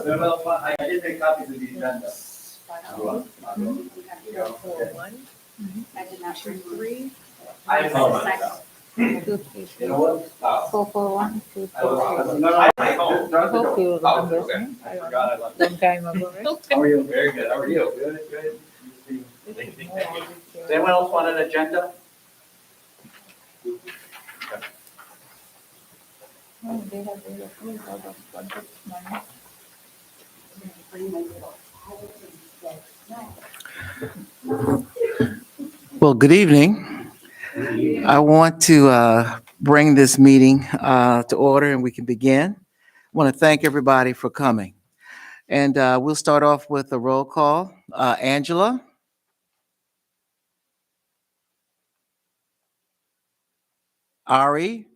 I did make copies of the agenda. I did not bring three. I apologize. You know what? 441, 2, I hope you remember. Okay. I forgot I left. Long time ago, right? How are you? Very good. How are you? Good, good. Thank you. Does anyone else want an agenda? Oh, they have a full lot of budget money. Well, good evening. I want to bring this meeting to order and we can begin. I want to thank everybody for coming. And we'll start off with a roll call. Angela? Ari?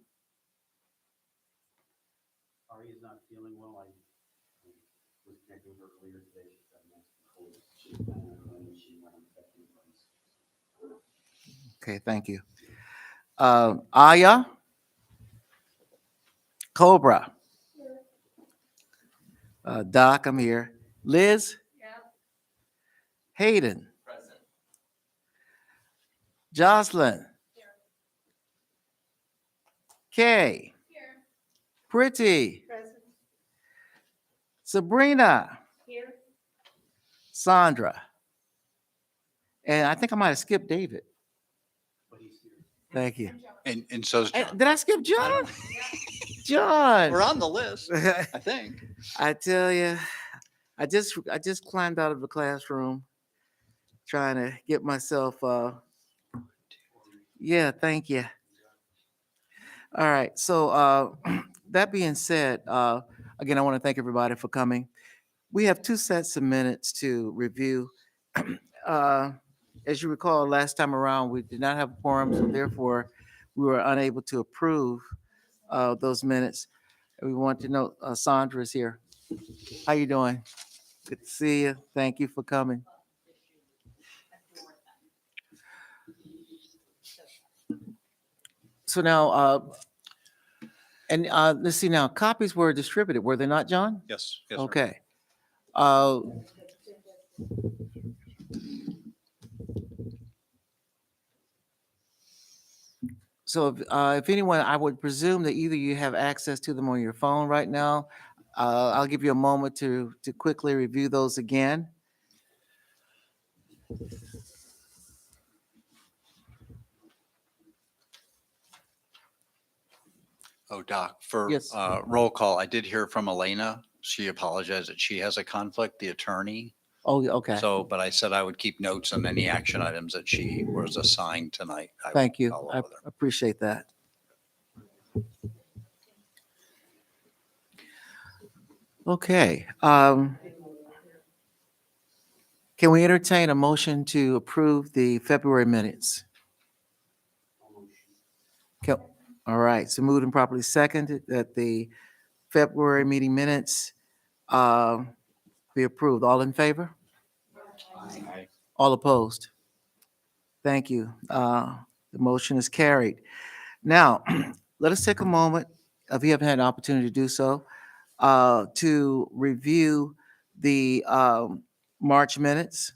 Ari is not feeling well. I was connecting with her earlier today. She's got a cold. She went infected. Okay, thank you. Aya? Cobra? Doc, I'm here. Liz? Hayden? Present. Jocelyn? Kay? Pretty? Sabrina? Sandra? And I think I might have skipped David. But he's here. Thank you. And so's John. Did I skip John? John. We're on the list, I think. I tell you, I just climbed out of the classroom trying to get myself, yeah, thank you. All right, so that being said, again, I want to thank everybody for coming. We have two sets of minutes to review. As you recall, last time around, we did not have a quorum, so therefore we were unable to approve those minutes. And we want to know, Sandra is here. How you doing? Good to see you. Thank you for coming. So now, let's see now, copies were distributed, were they not, John? Yes. Yes, sir. Okay. So if anyone, I would presume that either you have access to them on your phone right now. I'll give you a moment to quickly review those again. Oh, Doc, for Yes. roll call, I did hear from Elena. She apologized that she has a conflict, the attorney. Oh, okay. So, but I said I would keep notes on any action items that she was assigned tonight. I would Thank you. follow I up with her. appreciate that. Okay. Can we entertain a motion to approve the February minutes? All right, so moved and properly seconded that the February meeting minutes be approved. All in favor? Aye. All opposed? Thank you. The motion is carried. Now, let us take a moment, if you haven't had an opportunity to do so, to review the March minutes.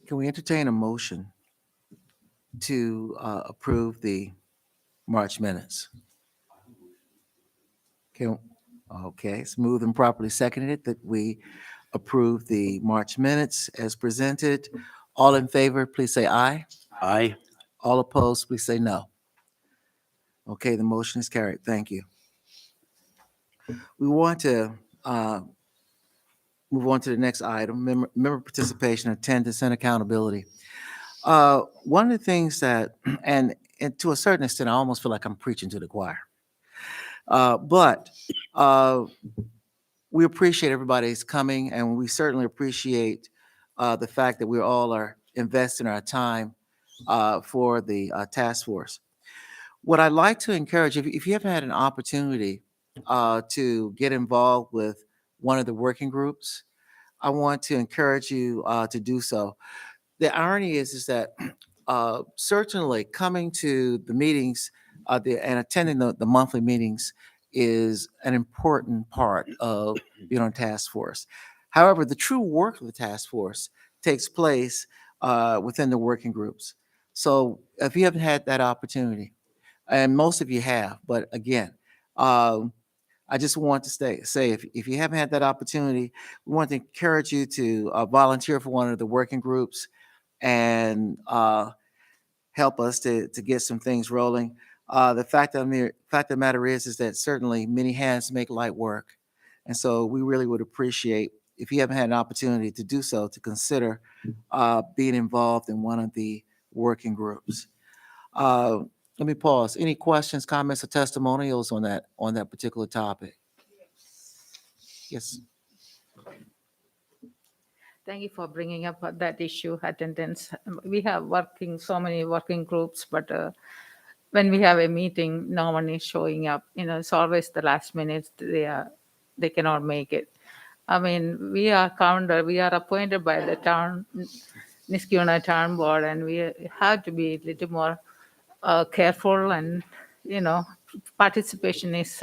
Can we entertain a motion to approve the March minutes? Okay, it's moved and properly seconded that we approve the March minutes as presented. All in favor, please say aye. Aye. All opposed, please say no. Okay, the motion is carried. Thank you. We want to move on to the next item, member participation, attendance, and accountability. One of the things that, and to a certain extent, I almost feel like I'm preaching to the choir. But we appreciate everybody's coming, and we certainly appreciate the fact that we all are investing our time for the task force. What I'd like to encourage, if you haven't had an opportunity to get involved with one of the working groups, I want to encourage you to do so. The irony is that certainly coming to the meetings and attending the monthly meetings is an important part of being on task force. However, the true work of the task force takes place within the working groups. So if you haven't had that opportunity, and most of you have, but again, I just want to say if you haven't had that opportunity, we want to encourage you to volunteer for one of the working groups and help us to get some things rolling. The fact of the matter is that certainly many hands make light work, and so we really would appreciate if you haven't had an opportunity to do so to consider being involved in one of the working groups. Uh, Let me pause. Any questions, comments, or testimonials on that particular topic? Yes. Thank you for bringing up that issue, attendance. We have so many working groups, but when we have a meeting, no one is showing up. It's always the last minute they cannot make it. I mean, we are appointed by the town, Niskuna town board, and we have to be a little more careful, and participation is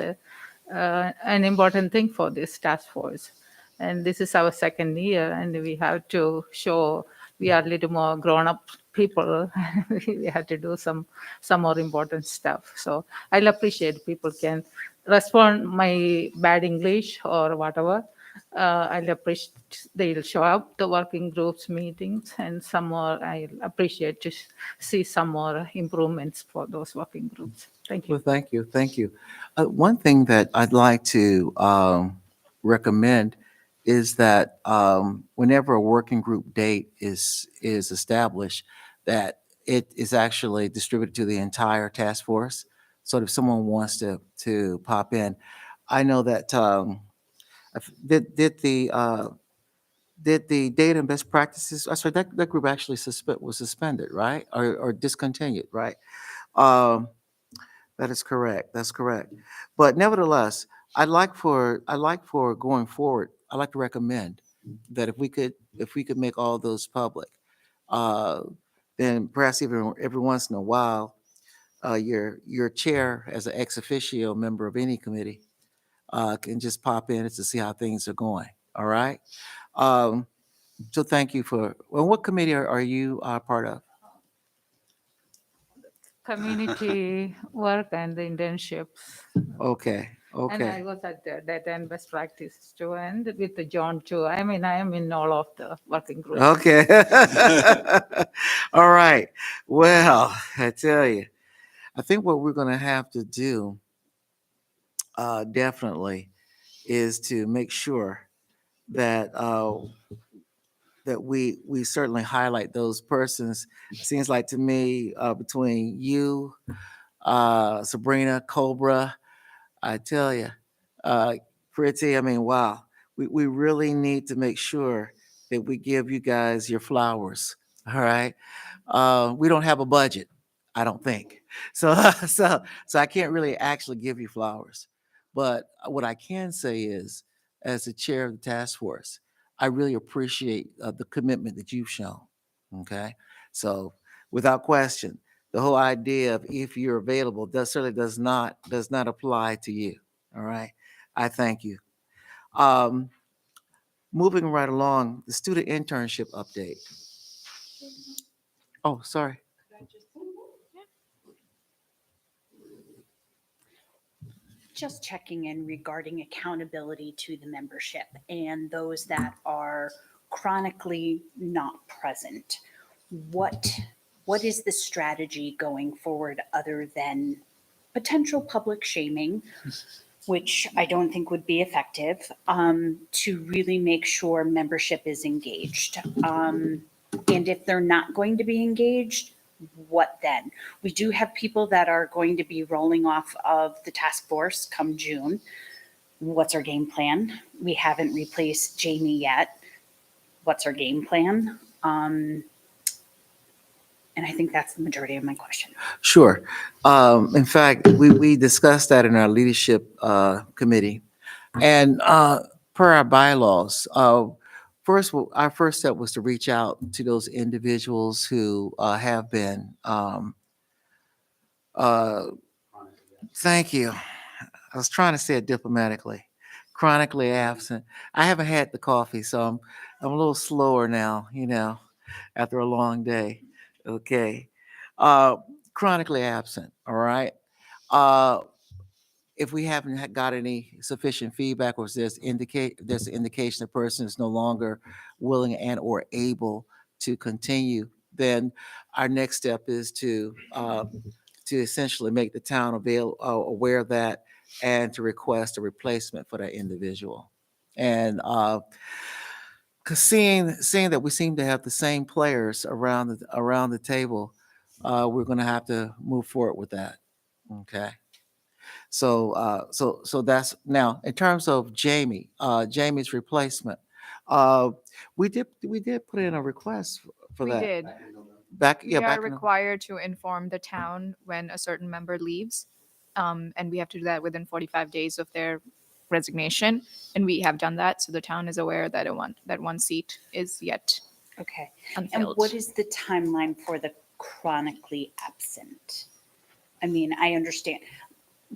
an important thing for this task force. And this is our second year, and we have to show we are a little more grown up people. We have to do some more important stuff. So I'll appreciate people can respond my bad English or whatever. I'll appreciate they'll show up the working groups meetings, and some more I'll appreciate to see some more improvements for those working groups. Thank you. Well, thank you. Thank you. One thing that I'd like to recommend is that whenever a working group date is established, that it is actually distributed to the entire task force. So if someone wants to pop in, I know that did the data and best practices. I sorry, that group actually was suspended, right, or discontinued, right? Um, that is correct. That's correct. But nevertheless, I'd like for going forward, I'd like to recommend that if we could make all those public, uh, then perhaps even every once in a while, your chair as an ex officio member of any committee can just pop in to see how things are going. All right. Um, so thank you for. Well, what committee are you part of? Community work and the internships. Okay. And I Okay. was at the data and best practices too, and with the John too. I mean, I am in all of the working groups. Okay. All right. Well, I tell you, I think what we're going to have to do definitely is to make sure that we certainly highlight those persons. Seems like to me between you, Sabrina, Cobra, I tell you, Pretty, I mean, wow. We really need to make sure that we give you guys your flowers. All right. We don't have a budget, I don't think. So, so I can't really actually give you flowers. But what I can say is, as the chair of the task force, I really appreciate the commitment that you've shown. Okay. So, without question, the whole idea of if you're available certainly does not apply to you. All right. I thank you. Um, Moving right along, the student internship update. Oh, sorry. Just checking in regarding accountability to the membership and those that are chronically not present. What is the strategy going forward other than potential public shaming, which I don't think would be effective, to really make sure membership is engaged? And if they're not going to be engaged, what then? We do have people that are going to be rolling off of the task force come June. What's our game plan? We haven't replaced Jamie yet. What's our game plan? And I think that's the majority of my question. Sure. In fact, we discussed that in our leadership committee. And per our bylaws, our first step was to reach out to those individuals who have been, Chronically, yeah. thank you. I was trying to say it diplomatically, chronically absent. I haven't had the coffee, so I'm a little slower now, after a long day. Okay. Uh, Chronically absent, all right? Uh, if we haven't got any sufficient feedback, or if there's an indication the person is no longer willing and or able to continue, then our next step is to essentially make the town aware of that, and to request a replacement for that individual. And because seeing that we seem to have the same players around the table, we're going to have to move forward with that. Okay. So that's now in terms of Jamie's replacement. Uh, we did put in a request for We that. did. Back in November. Back, We yeah, are back in the- required to inform the town when a certain member leaves. And we have to do that within 45 days of their resignation. And we have done that. So the town is aware that that one seat is yet Okay. And unfilled. what is the timeline for the chronically absent? I mean, I understand.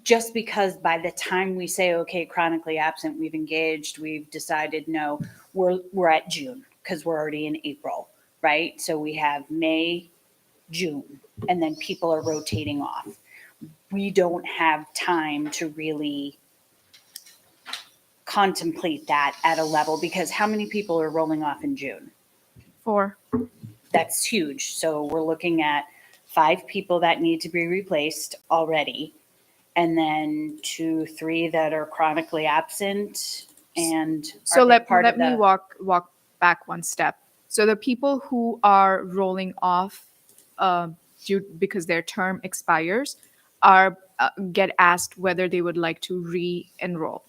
Just because by the time we say, okay, chronically absent, we've engaged, we've decided, no, we're at June because we're already in April, right? So we have May, June, and then people are rotating off. We don't have time to really contemplate that at a level, because how many people are rolling off in June? 4. That's huge. So we're looking at 5 people that need to be replaced already, and then 2, 3 that are chronically absent. And So are they let part of me the- walk back one step. So the people who are rolling off because their term expires are get asked whether they would like to re-enroll.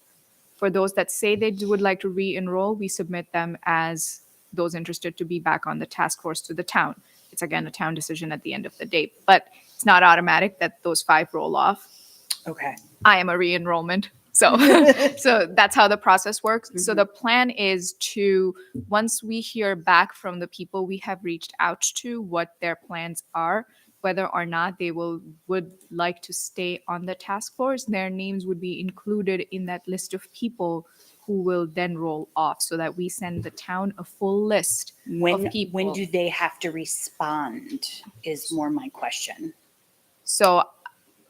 For those that say they would like to re-enroll, we submit them as those interested to be back on the task force to the town. It's again a town decision at the end of the day, but it's not automatic that those 5 roll off. Okay. I am a re-enrollment. So, so that's how the process works. So the plan is to, once we hear back from the people we have reached out to, what their plans are, whether or not they would like to stay on the task force, their names would be included in that list of people who will then roll off, so that we send the town a full list When of people. do they have to respond is more my question. So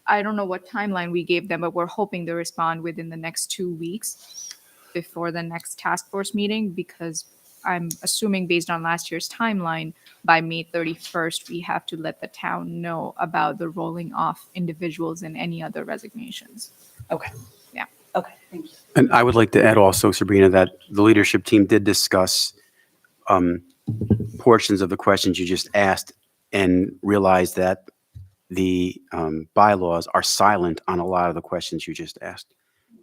I don't know what timeline we gave them, but we're hoping to respond within the next 2 weeks before the next task force meeting, because I'm assuming based on last year's timeline, by May 31st, we have to let the town know about the rolling off individuals and any other resignations. Okay. Yeah. Okay, thank you. And I would like to add also, Sabrina, that the leadership team did discuss portions of the questions you just asked, and realized that the bylaws are silent on a lot of the questions you just asked.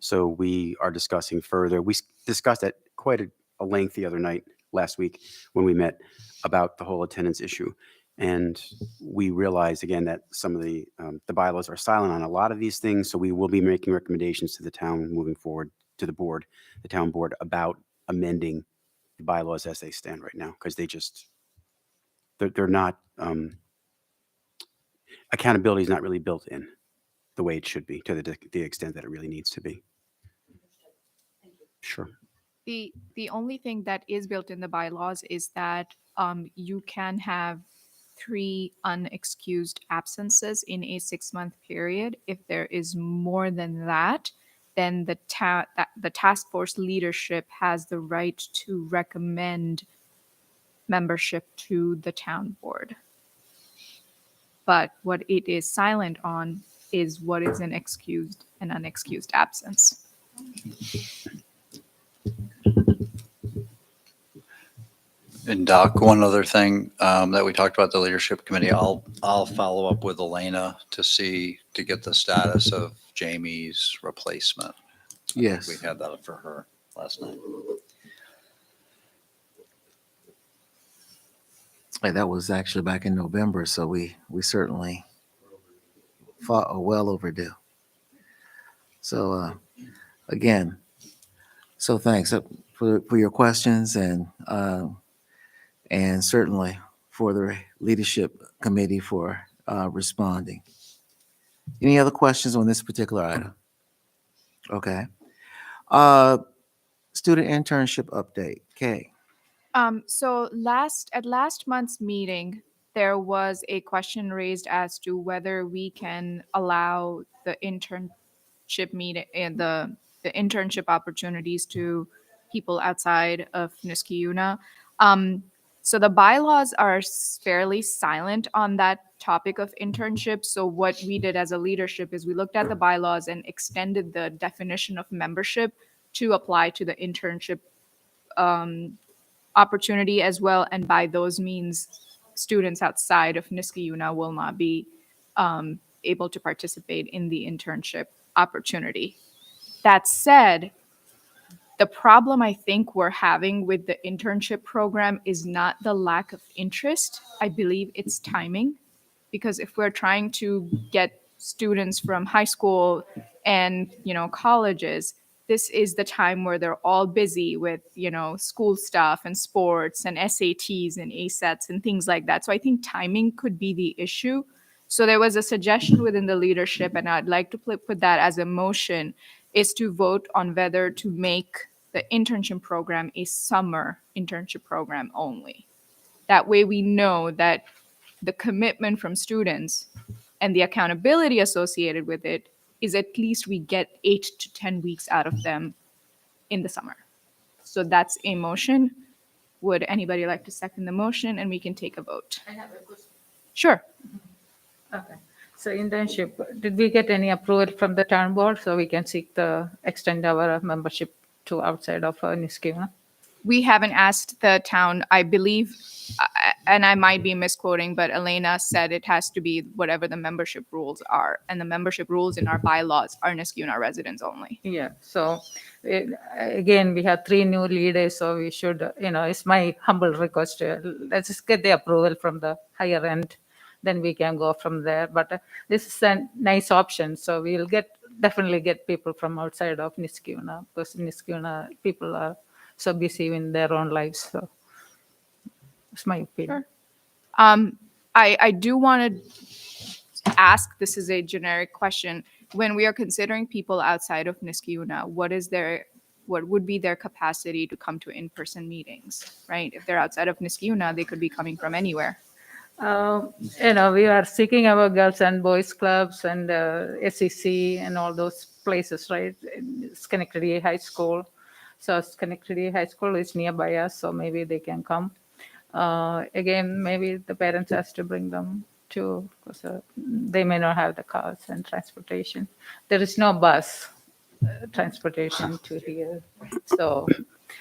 So we are discussing further. We discussed at quite a length the other night, last week, when we met, about the whole attendance issue. And we realized again that some of the bylaws are silent on a lot of these things. So we will be making recommendations to the town moving forward, to the board, the town board, about amending the bylaws as they stand right now, because they're not, accountability is not really built in the way it should be, to the extent that it really needs to be. Sure. The only thing that is built in the bylaws is that you can have 3 unexcused absences in a 6-month period. If there is more than that, then the task force leadership has the right to recommend membership to the town board. But what it is silent on is what is an excused and unexcused absence. And Doc, one other thing that we talked about the leadership committee, I'll follow up with Elena to get the status of Jamie's replacement. Yes. We had that for her last night. Hey, that was actually back in November, so we certainly fought well overdue. So again, so thanks for your questions and certainly for the leadership committee for responding. Any other questions on this particular item? Okay. Student internship update. Kay. So at last month's meeting, there was a question raised as to whether we can allow the internship meeting and the internship opportunities to people outside of Niskayuna. So the bylaws are fairly silent on that topic of internship. So what we did as a leadership is we looked at the bylaws and extended the definition of membership to apply to the internship opportunity as well. And by those means, students outside of Niskayuna will not be able to participate in the internship opportunity. That said, the problem I think we're having with the internship program is not the lack of interest. I believe it's timing. Because if we're trying to get students from high school and, colleges, this is the time where they're all busy with, school stuff and sports and SATs and ASETs and things like that. So I think timing could be the issue. So there was a suggestion within the leadership, and I'd like to put that as a motion, is to vote on whether to make the internship program a summer internship program only. That way we know that the commitment from students and the accountability associated with it is at least we get 8 to 10 weeks out of them in the summer. So that's a motion. Would anybody like to second the motion and we can take a vote? I have a question. Sure. Okay. So internship, did we get any approval from the town board so we can extend our membership to outside of Niskayuna? We haven't asked the town, I believe, and I might be misquoting, but Elena said it has to be whatever the membership rules are. And the membership rules in our bylaws are Niskayuna residents only. Yeah, so again, we have 3 new leaders, so we should, it's my humble request, let's just get the approval from the higher end, then we can go from there. But this is a nice option, so we'll definitely get people from outside of Niskayuna, because Niskayuna people are so busy in their own lives, so it's my opinion. Sure. I do want to ask, this is a generic question, when we are considering people outside of Niskayuna, what would be their capacity to come to in-person meetings, right? If they're outside of Niskayuna, they could be coming from anywhere. We are seeking our girls and boys clubs and SEC and all those places, right? Schenectady High School. So Schenectady High School is nearby us, so maybe they can come. Again, maybe the parents has to bring them too, because they may not have the cars and transportation. There is no bus transportation to here, so,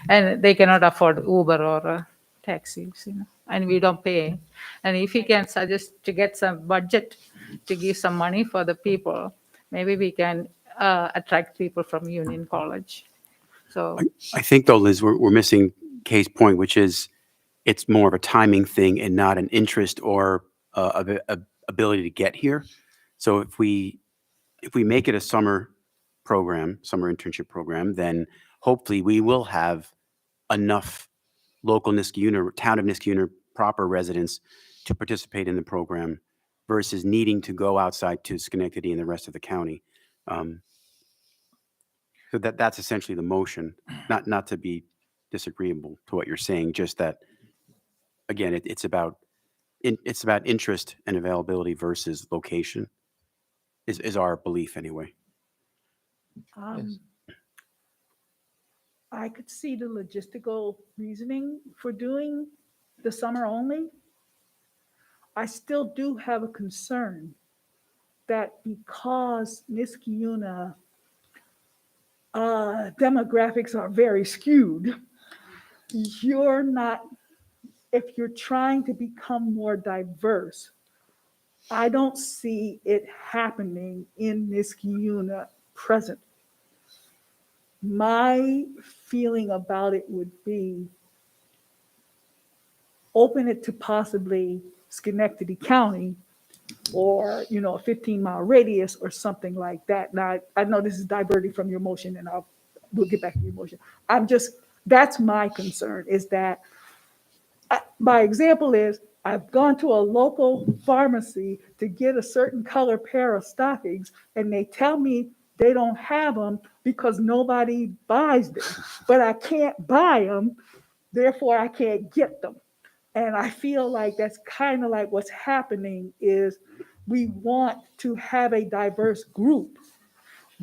and they cannot afford Uber or taxis, and we don't pay. And if you can suggest to get some budget to give some money for the people, maybe we can attract people from Union College. So I think though, Liz, we're missing Kay's point, which is it's more of a timing thing and not an interest or ability to get here. So if we make it a summer internship program, then hopefully we will have enough local Niskayuna, town of Niskayuna proper residents to participate in the program versus needing to go outside to Schenectady and the rest of the county. So that's essentially the motion, not to be disagreeable to what you're saying, just that, again, it's about interest and availability versus location is our belief anyway. Yes. I could see the logistical reasoning for doing the summer only. I still do have a concern that because Niskayuna demographics are very skewed, you're not, if you're trying to become more diverse, I don't see it happening in Niskayuna present. My feeling about it would be open it to possibly Schenectady County or, you know, a 15-mile radius or something like that. Now, I know this is diverting from your motion and we'll get back to your motion. That's my concern is that my example is I've gone to a local pharmacy to get a certain color pair of stockings and they tell me they don't have them because nobody buys them, but I can't buy them, therefore I can't get them. And I feel like that's kind of like what's happening is we want to have a diverse group,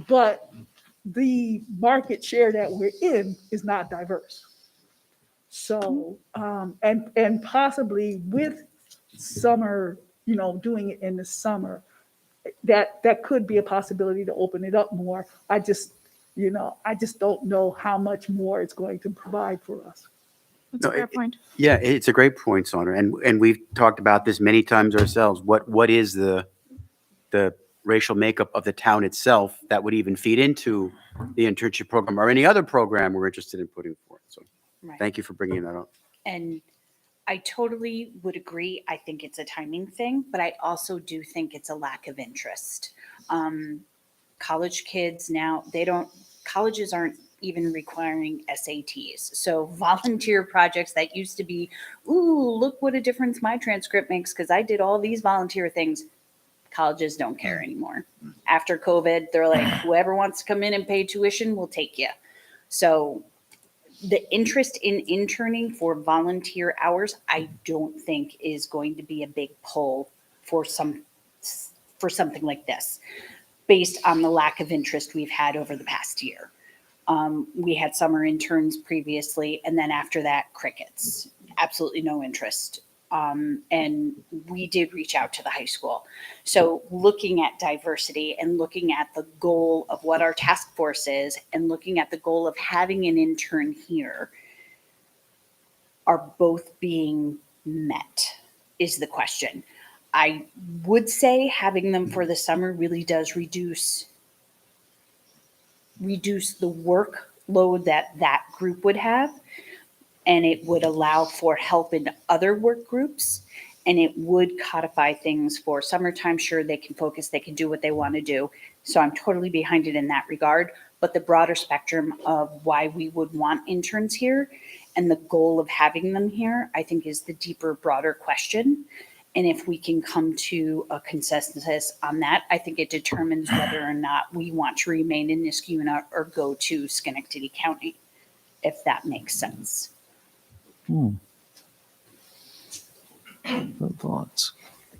but the market share that we're in is not diverse. So, and possibly with summer, you know, doing it in the summer, that could be a possibility to open it up more. I just don't know how much more it's going to provide for us. That's a No, fair point. Yeah, it's a great point, Sandra, and we've talked about this many times ourselves. What is the racial makeup of the town itself that would even feed into the internship program or any other program we're interested in putting forth? So, Right. thank you for bringing that up. And I totally would agree. I think it's a timing thing, but I also do think it's a lack of interest. College kids now, colleges aren't even requiring SATs. So volunteer projects that used to be, ooh, look what a difference my transcript makes because I did all these volunteer things. Colleges don't care anymore. After COVID, they're like, whoever wants to come in and pay tuition, we'll take you. So the interest in interning for volunteer hours, I don't think is going to be a big pull for something like this, based on the lack of interest we've had over the past year. We had summer interns previously, and then after that, crickets. Absolutely no interest. And we did reach out to the high school. So looking at diversity and looking at the goal of what our task force is and looking at the goal of having an intern here are both being met is the question. I would say having them for the summer really does reduce the workload that group would have, and it would allow for help in other work groups, and it would codify things for summertime. Sure, they can focus, they can do what they want to do. So I'm totally behind it in that regard. But the broader spectrum of why we would want interns here and the goal of having them here, I think is the deeper, broader question. And if we can come to a consensus on that, I think it determines whether or not we want to remain in Niskayuna or go to Schenectady County, if that makes sense. Good thoughts.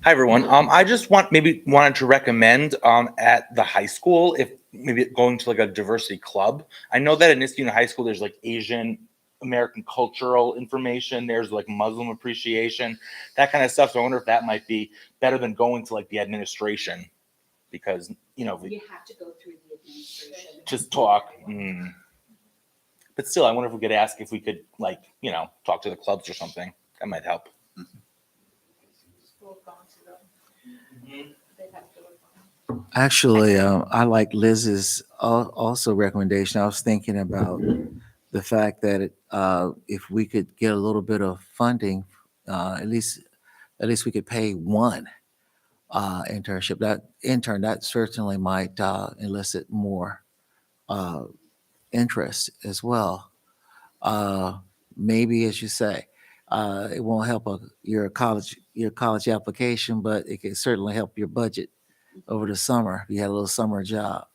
Hi, everyone. I just wanted to recommend at the high school, if maybe going to like a diversity club. I know that in Niskayuna High School, there's like Asian American cultural information. There's like Muslim appreciation, that kind of stuff. So I wonder if that might be better than going to like the administration, because, you know, You have to go through the administration. just talk. But still, I wonder if we could ask if we could, like, you know, talk to the clubs or something. That might help. Actually, I like Liz's also recommendation. I was thinking about the fact that if we could get a little bit of funding, at least we could pay one internship. That certainly might elicit more interest as well. Maybe, as you say, it won't help your college application, but it can certainly help your budget over the summer if you had a little summer job.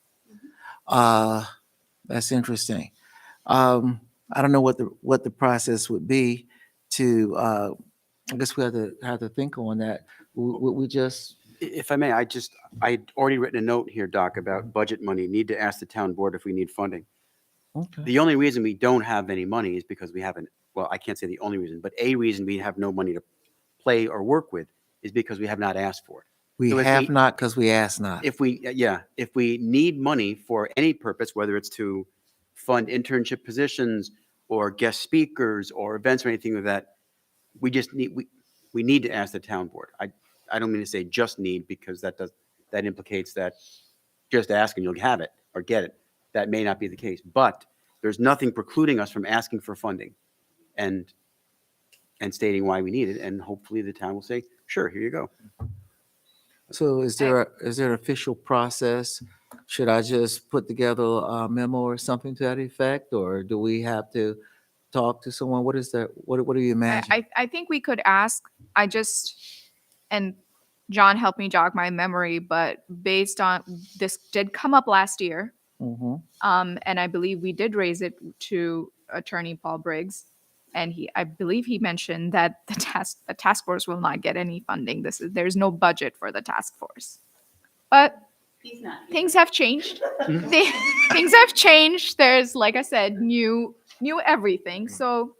That's interesting. I don't know what the process would be to. I guess we have to think on that. Would we just If I may, I'd already written a note here, Doc, about budget money. Need to ask the town board if we need funding. Okay. The only reason we don't have any money is because we haven't, well, I can't say the only reason, but a reason we have no money to play or work with is because we have not asked for it. We So if have we- not because we asked not. If we need money for any purpose, whether it's to fund internship positions or guest speakers or events or anything like that, we just need, we need to ask the town board. I don't mean to say just need, because that implicates that just ask and you'll have it or get it. That may not be the case, but there's nothing precluding us from asking for funding and stating why we need it. And hopefully the town will say, sure, here you go. So is there an official process? Should I just put together a memo or something to that effect, or do we have to talk to someone? What is that? What do you imagine? I think we could ask. And John helped me jog my memory, but based on this did come up last year. Mhm. And I believe we did raise it to Attorney Paul Briggs. And I believe he mentioned that the task force will not get any funding. There's no budget for the task force. But He's not. things have changed. Things have changed. There's, like I said, new everything. So,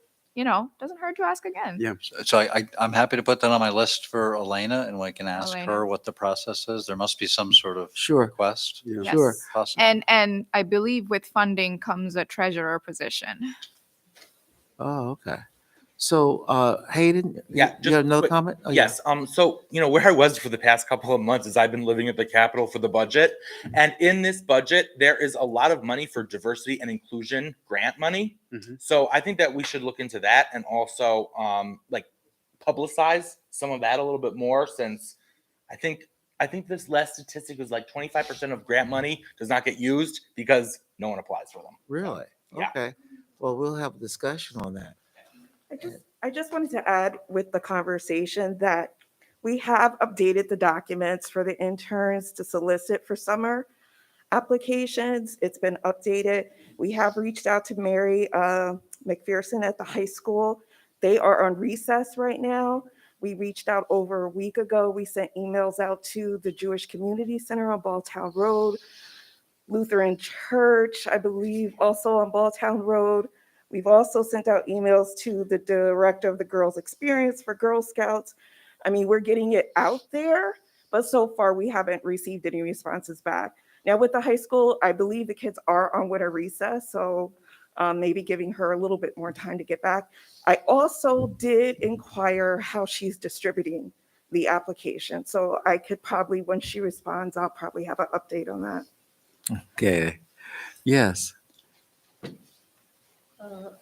doesn't hurt to ask again. Yeah, so I'm happy to put that on my list for Elena, and we can ask Elena. her what the process is. There must be some sort of Sure. request. Yeah. Yes. Sure. Possible. And I believe with funding comes a treasurer position. Oh, okay. So, Hayden, Yeah, you have another quick- comment? Oh, yeah. Yes. So, where I was for the past couple of months is I've been living at the Capitol for the budget. And in this budget, there is a lot of money for diversity and inclusion grant money. Mhm. So I think that we should look into that and also publicize some of that a little bit more, since I think this last statistic was like 25% of grant money does not get used because no one applies for them. Really? Yeah. Okay. Well, we'll have a discussion on that. I just wanted to add with the conversation that we have updated the documents for the interns to solicit for summer applications. It's been updated. We have reached out to Mary McPherson at the high school. They are on recess right now. We reached out over a week ago. We sent emails out to the Jewish Community Center on Balltown Road, Lutheran Church, I believe, also on Balltown Road. We've also sent out emails to the director of the Girls Experience for Girl Scouts. I mean, we're getting it out there, but so far we haven't received any responses back. Now with the high school, I believe the kids are on winter recess, so maybe giving her a little bit more time to get back. I also did inquire how she's distributing the application. So I could probably, when she responds, I'll probably have an update on that. Okay. Yes.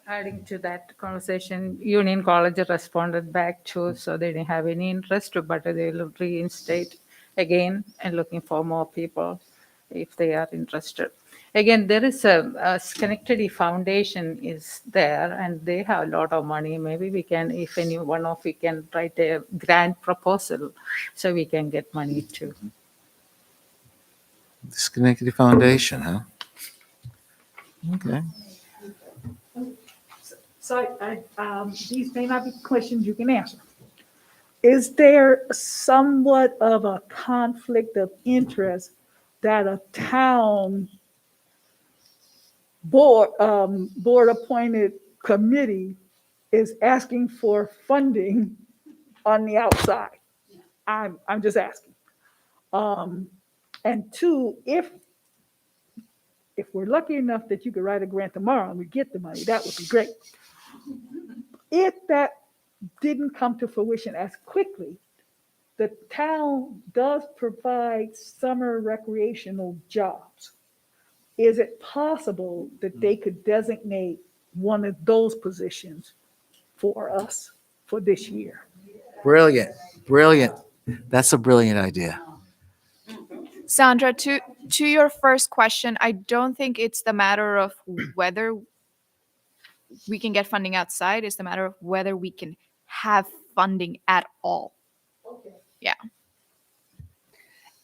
Adding to that conversation, Union College responded back to, so they didn't have any interest, but they will reinstate again and looking for more people if they are interested. Again, there is a Schenectady Foundation is there, and they have a lot of money. Maybe we can, if any one of we can write a grant proposal, so we can get money too. Schenectady Foundation, huh? Okay. So these may not be questions you can answer. Is there somewhat of a conflict of interest that a town board appointed committee is asking for funding on the outside? I'm just asking. And two, if we're lucky enough that you could write a grant tomorrow and we get the money, that would be great. If that didn't come to fruition as quickly, the town does provide summer recreational jobs. Is it possible that they could designate one of those positions for us for this year? Brilliant. Brilliant. That's a brilliant idea. Sandra, to your first question, I don't think it's the matter of whether we can get funding outside. It's the matter of whether we can have funding at all. Okay. Yeah.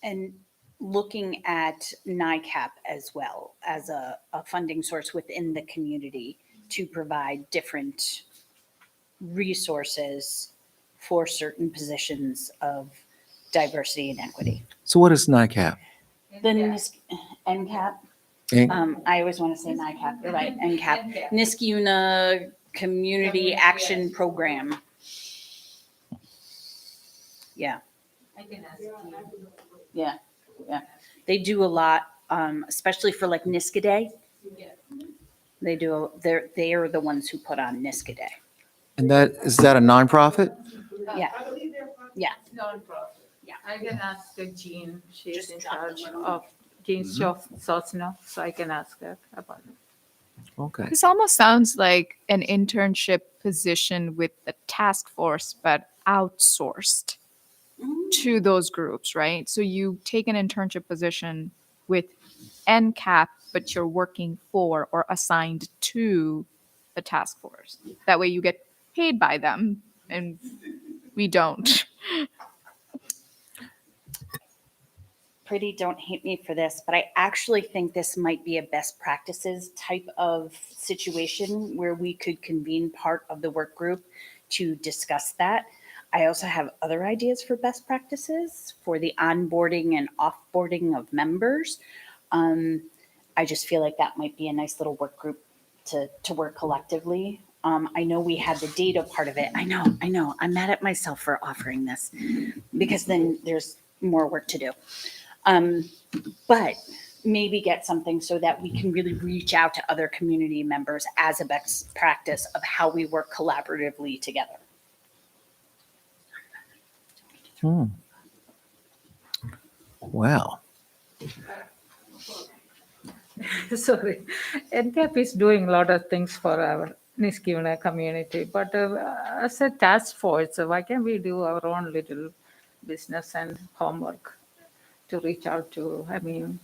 And looking at Snycap as well as a funding source within the community to provide different resources for certain positions of diversity and equity. So what is NICAP? The NCAP, Inc.? I always want to say NICAP, you're right, NCAP, Niskuna Community Action Program. Yeah. Yeah, yeah. They do a lot, especially for like Niska Day. They are the ones who put on Niska Day. And is that a nonprofit? Yeah. Yeah. Non-profit. Yeah. I can ask Jean, she's Just in drop the charge line. of, Jean's Sosno, so I can ask her about it. Okay. This almost sounds like an internship position with the task force, but outsourced to those groups, right? So you take an internship position with NCAP, but you're working for or assigned to the task force. That way you get paid by them and we don't. Pretty, don't hate me for this, but I actually think this might be a best practices type of situation where we could convene part of the work group to discuss that. I also have other ideas for best practices for the onboarding and offboarding of members. I just feel like that might be a nice little work group to work collectively. I know we had the data part of it. I know. I'm mad at myself for offering this because then there's more work to do. But maybe get something so that we can really reach out to other community members as a best practice of how we work collaboratively together. Wow. Sorry. NCAP is doing a lot of things for our Niskuna community, but as a task force, why can't we do our own little business and homework to reach out to,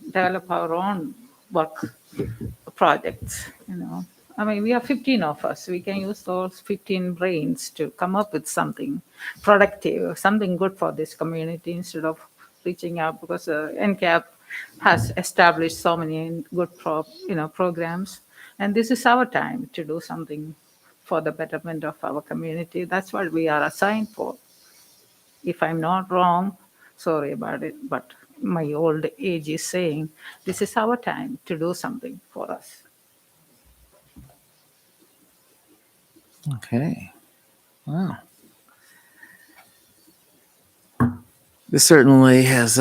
develop our own work projects, we are 15 of us. We can use those 15 brains to come up with something productive, something good for this community instead of reaching out because NCAP has established so many good programs. And this is our time to do something for the betterment of our community. That's what we are assigned for. If I'm not wrong, sorry about it, but my old age is saying this is our time to do something for us. Okay. Wow. This certainly has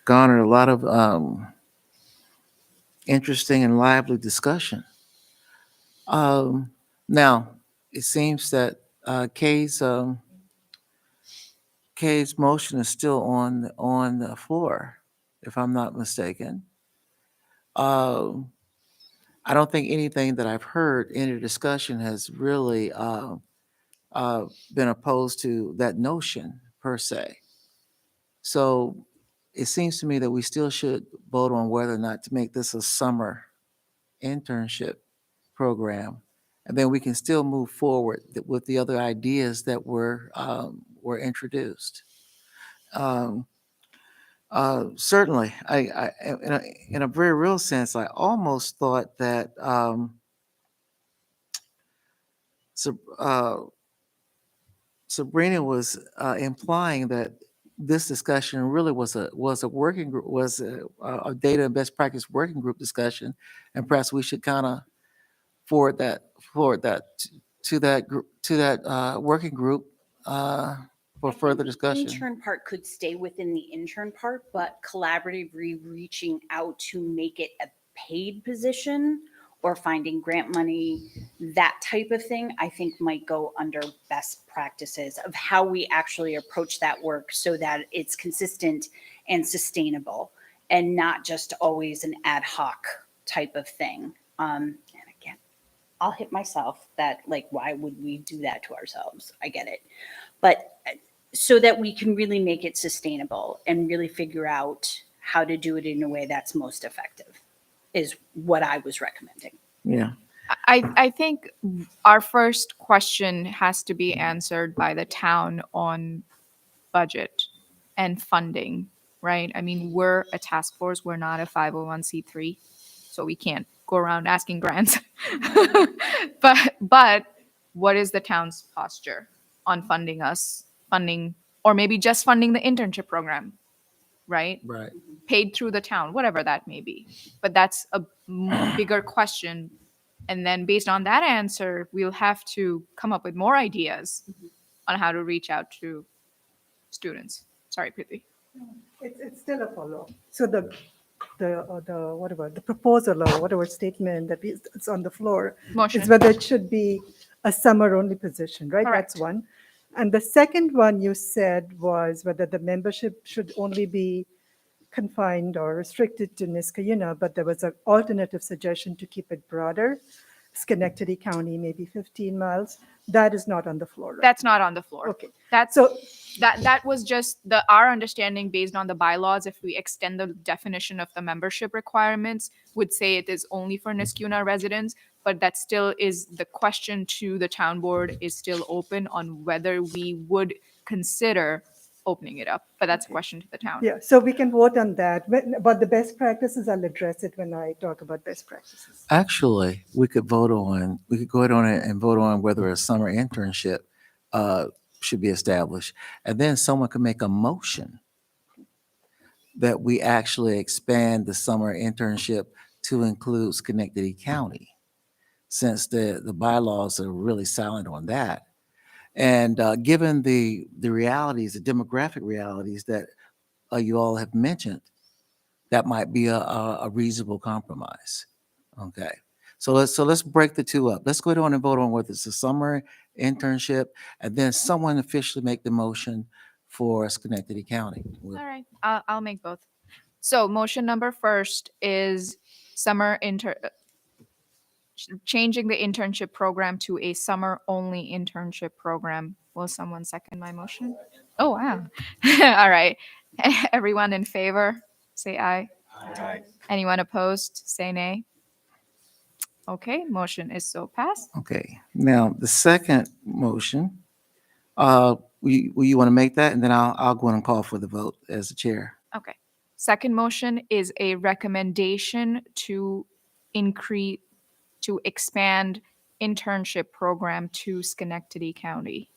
garnered a lot of interesting and lively discussion. Now, it seems that Kay's motion is still on the floor, if I'm not mistaken. I don't think anything that I've heard in the discussion has really been opposed to that notion per se. So it seems to me that we still should vote on whether or not to make this a summer internship program. And then we can still move forward with the other ideas that were introduced. Certainly, in a very real sense, I almost thought that Sabrina was implying that this discussion really was a working group, was a data and best practice working group discussion, and perhaps we should kind of forward that to that working group for further discussion. Intern part could stay within the intern part, but collaboratively reaching out to make it a paid position or finding grant money, that type of thing, I think might go under best practices of how we actually approach that work so that it's consistent and sustainable and not just always an ad hoc type of thing. And again, I'll hit myself that like, why would we do that to ourselves? I get it. But so that we can really make it sustainable and really figure out how to do it in a way that's most effective is what I was recommending. Yeah. I think our first question has to be answered by the town on budget and funding, right? I mean, we're a task force, we're not a 501c3, so we can't go around asking grants. But what is the town's posture on funding or maybe just funding the internship program, right? Right. Paid through the town, whatever that may be. But that's a bigger question. And then based on that answer, we'll have to come up with more ideas on how to reach out to students. Sorry, Priti. It's still a follow. So the whatever, the proposal or whatever statement that it's on the floor Motion. is whether it should be a summer-only position, right? Correct. That's one. And the second one you said was whether the membership should only be confined or restricted to Niskayuna, but there was an alternative suggestion to keep it broader. Schenectady County, maybe 15 miles. That is not on the floor, right? That's not on the floor. Okay. That's So that was just our understanding based on the bylaws. If we extend the definition of the membership requirements, would say it is only for Niskayuna residents, but that still is the question to the town board is still open on whether we would consider opening it up. But that's a question to the town. yeah, so we can vote on that. But the best practices, I'll address it when I talk about best practices. Actually, we could go ahead on it and vote on whether a summer internship should be established. And then someone could make a motion that we actually expand the summer internship to include Schenectady County, since the bylaws are really silent on that. And given the realities, the demographic realities that you all have mentioned, that might be a reasonable compromise. Okay. So let's break the two up. Let's go on and vote on whether it's a summer internship, and then someone officially make the motion for Schenectady County. All right, I'll make both. So motion number first is changing the internship program to a summer-only internship program. Will someone second my motion? Oh, wow. All right. Everyone in favor, say aye. Aye. Anyone opposed, say nay. Okay, motion is so passed. Okay. Now the second motion, will you want to make that, and then I'll go and call for the vote as the chair. Okay. Second motion is a recommendation to expand internship program to Schenectady County.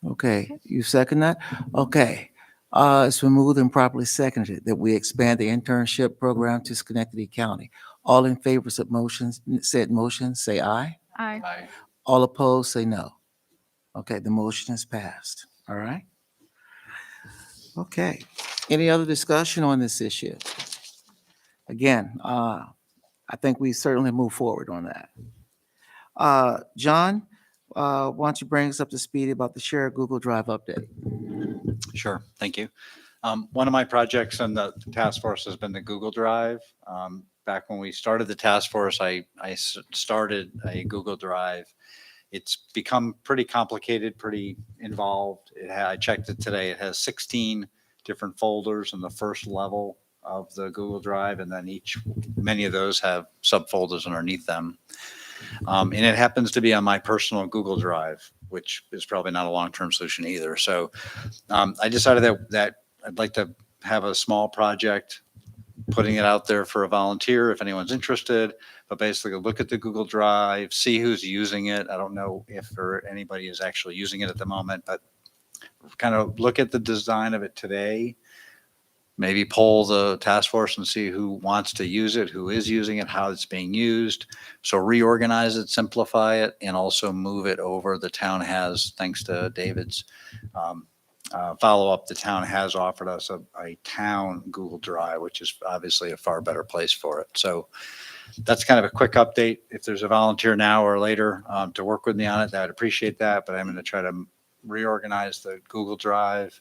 Okay, you second that? Okay. It's been moved and properly seconded that we expand the internship program to Schenectady County. All in favor of said motion, say aye. Aye. All opposed, say no. Okay, the motion is passed. All right. Okay. Any other discussion on this issue? Again, I think we certainly move forward on that. John, why don't you bring us up to speed about the shared Google Drive update? Sure, thank you. One of my projects in the task force has been the Google Drive. Back when we started the task force, I started a Google Drive. It's become pretty complicated, pretty involved. I checked it today. It has 16 different folders in the first level of the Google Drive, and then many of those have subfolders underneath them. And it happens to be on my personal Google Drive, which is probably not a long-term solution either. So I decided that I'd like to have a small project, putting it out there for a volunteer if anyone's interested, but basically look at the Google Drive, see who's using it. I don't know if anybody is actually using it at the moment, but kind of look at the design of it today, maybe poll the task force and see who wants to use it, who is using it, how it's being used. So reorganize it, simplify it, and also move it over. The town has, thanks to David's follow-up, the town has offered us a town Google Drive, which is obviously a far better place for it. So that's kind of a quick update. If there's a volunteer now or later to work with me on it, I'd appreciate that. But I'm going to try to reorganize the Google Drive,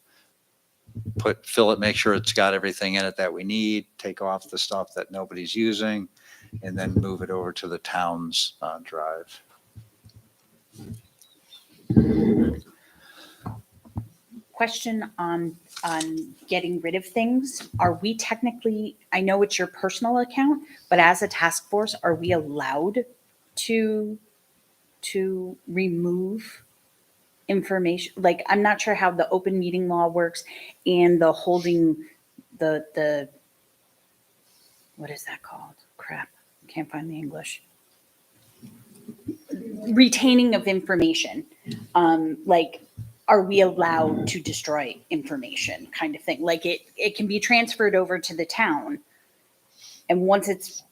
fill it, make sure it's got everything in it that we need, take off the stuff that nobody's using, and then move it over to the town's drive. Question on getting rid of things. Are we technically, I know it's your personal account, but as a task force, are we allowed to remove information? Like, I'm not sure how the open meeting law works and the holding the what is that called? Crap. Can't find the English. Retaining of information. Like, are we allowed to destroy information kind of thing? Like it can be transferred over to the town. And once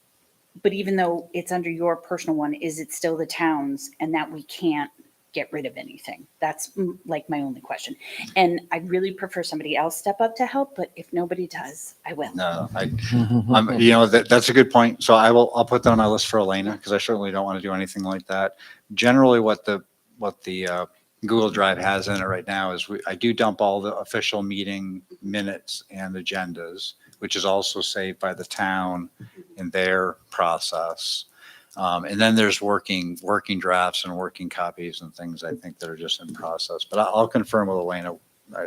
but even though it's under your personal one, is it still the town's and that we can't get rid of anything? That's like my only question. And I really prefer somebody else step up to help, but if nobody does, I will. No, that's a good point. So I'll put that on my list for Elena, because I certainly don't want to do anything like that. Generally, what the Google Drive has in it right now is I do dump all the official meeting minutes and agendas, which is also saved by the town in their process. And then there's working drafts and working copies and things I think that are just in process. But I'll confirm with Elena.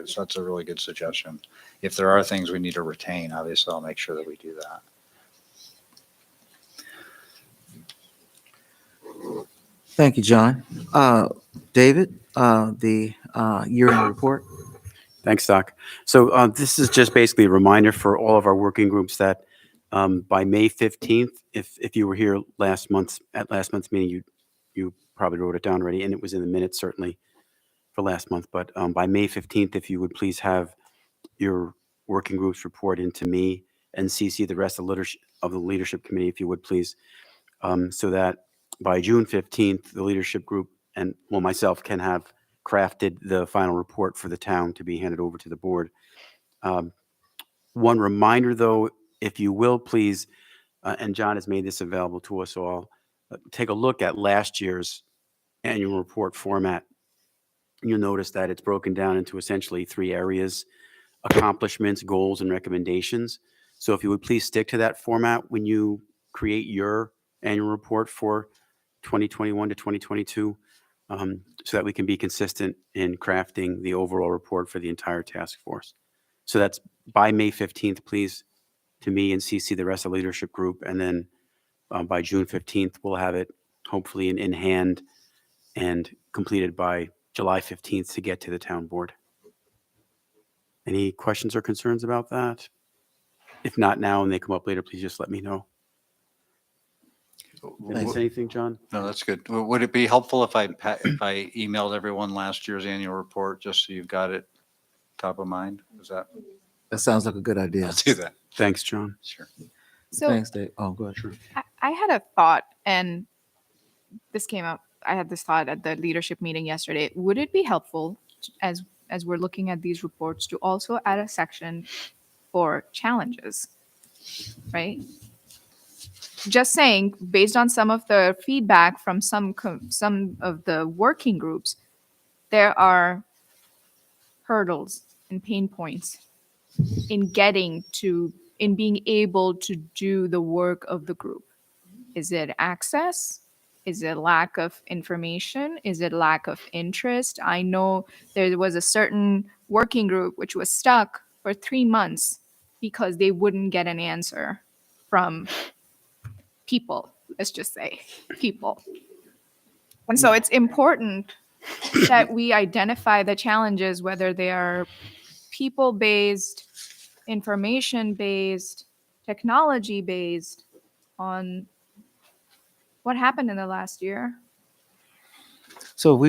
So that's a really good suggestion. If there are things we need to retain, obviously I'll make sure that we do that. Thank you, John. David, the year-end report. Thanks, Doc. So this is just basically a reminder for all of our working groups that by May 15th, if you were here at last month's meeting, you probably wrote it down already, and it was in the minutes certainly for last month. But by May 15th, if you would please have your working groups report into me and CC the rest of the leadership committee, if you would please, so that by June 15th, the leadership group and myself can have crafted the final report for the town to be handed over to the board. One reminder, though, if you will, please, and John has made this available to us all, take a look at last year's annual report format. You'll notice that it's broken down into essentially 3 areas: accomplishments, goals, and recommendations. So if you would please stick to that format when you create your annual report for 2021 to 2022, so that we can be consistent in crafting the overall report for the entire task force. So that's by May 15th, please, to me and CC the rest of the leadership group. And then by June 15th, we'll have it hopefully in hand and completed by July 15th to get to the town board. Any questions or concerns about that? If not now and they come up later, please just let me know. Did I miss anything, John? No, that's good. Would it be helpful if I emailed everyone last year's annual report, just so you've got it top of mind? That sounds like a good idea. I'll do that. Thanks, John. Sure. So Thanks, Dave. Oh, go ahead. Sure. I had a thought, and this came up. I had this thought at the leadership meeting yesterday. Would it be helpful, as we're looking at these reports, to also add a section for challenges, right? Just saying, based on some of the feedback from some of the working groups, there are hurdles and pain points in being able to do the work of the group. Is it access? Is it lack of information? Is it lack of interest? I know there was a certain working group which was stuck for 3 months because they wouldn't get an answer from people. Let's just say people. And so it's important that we identify the challenges, whether they are people-based, information-based, technology-based, on what happened in the last year. So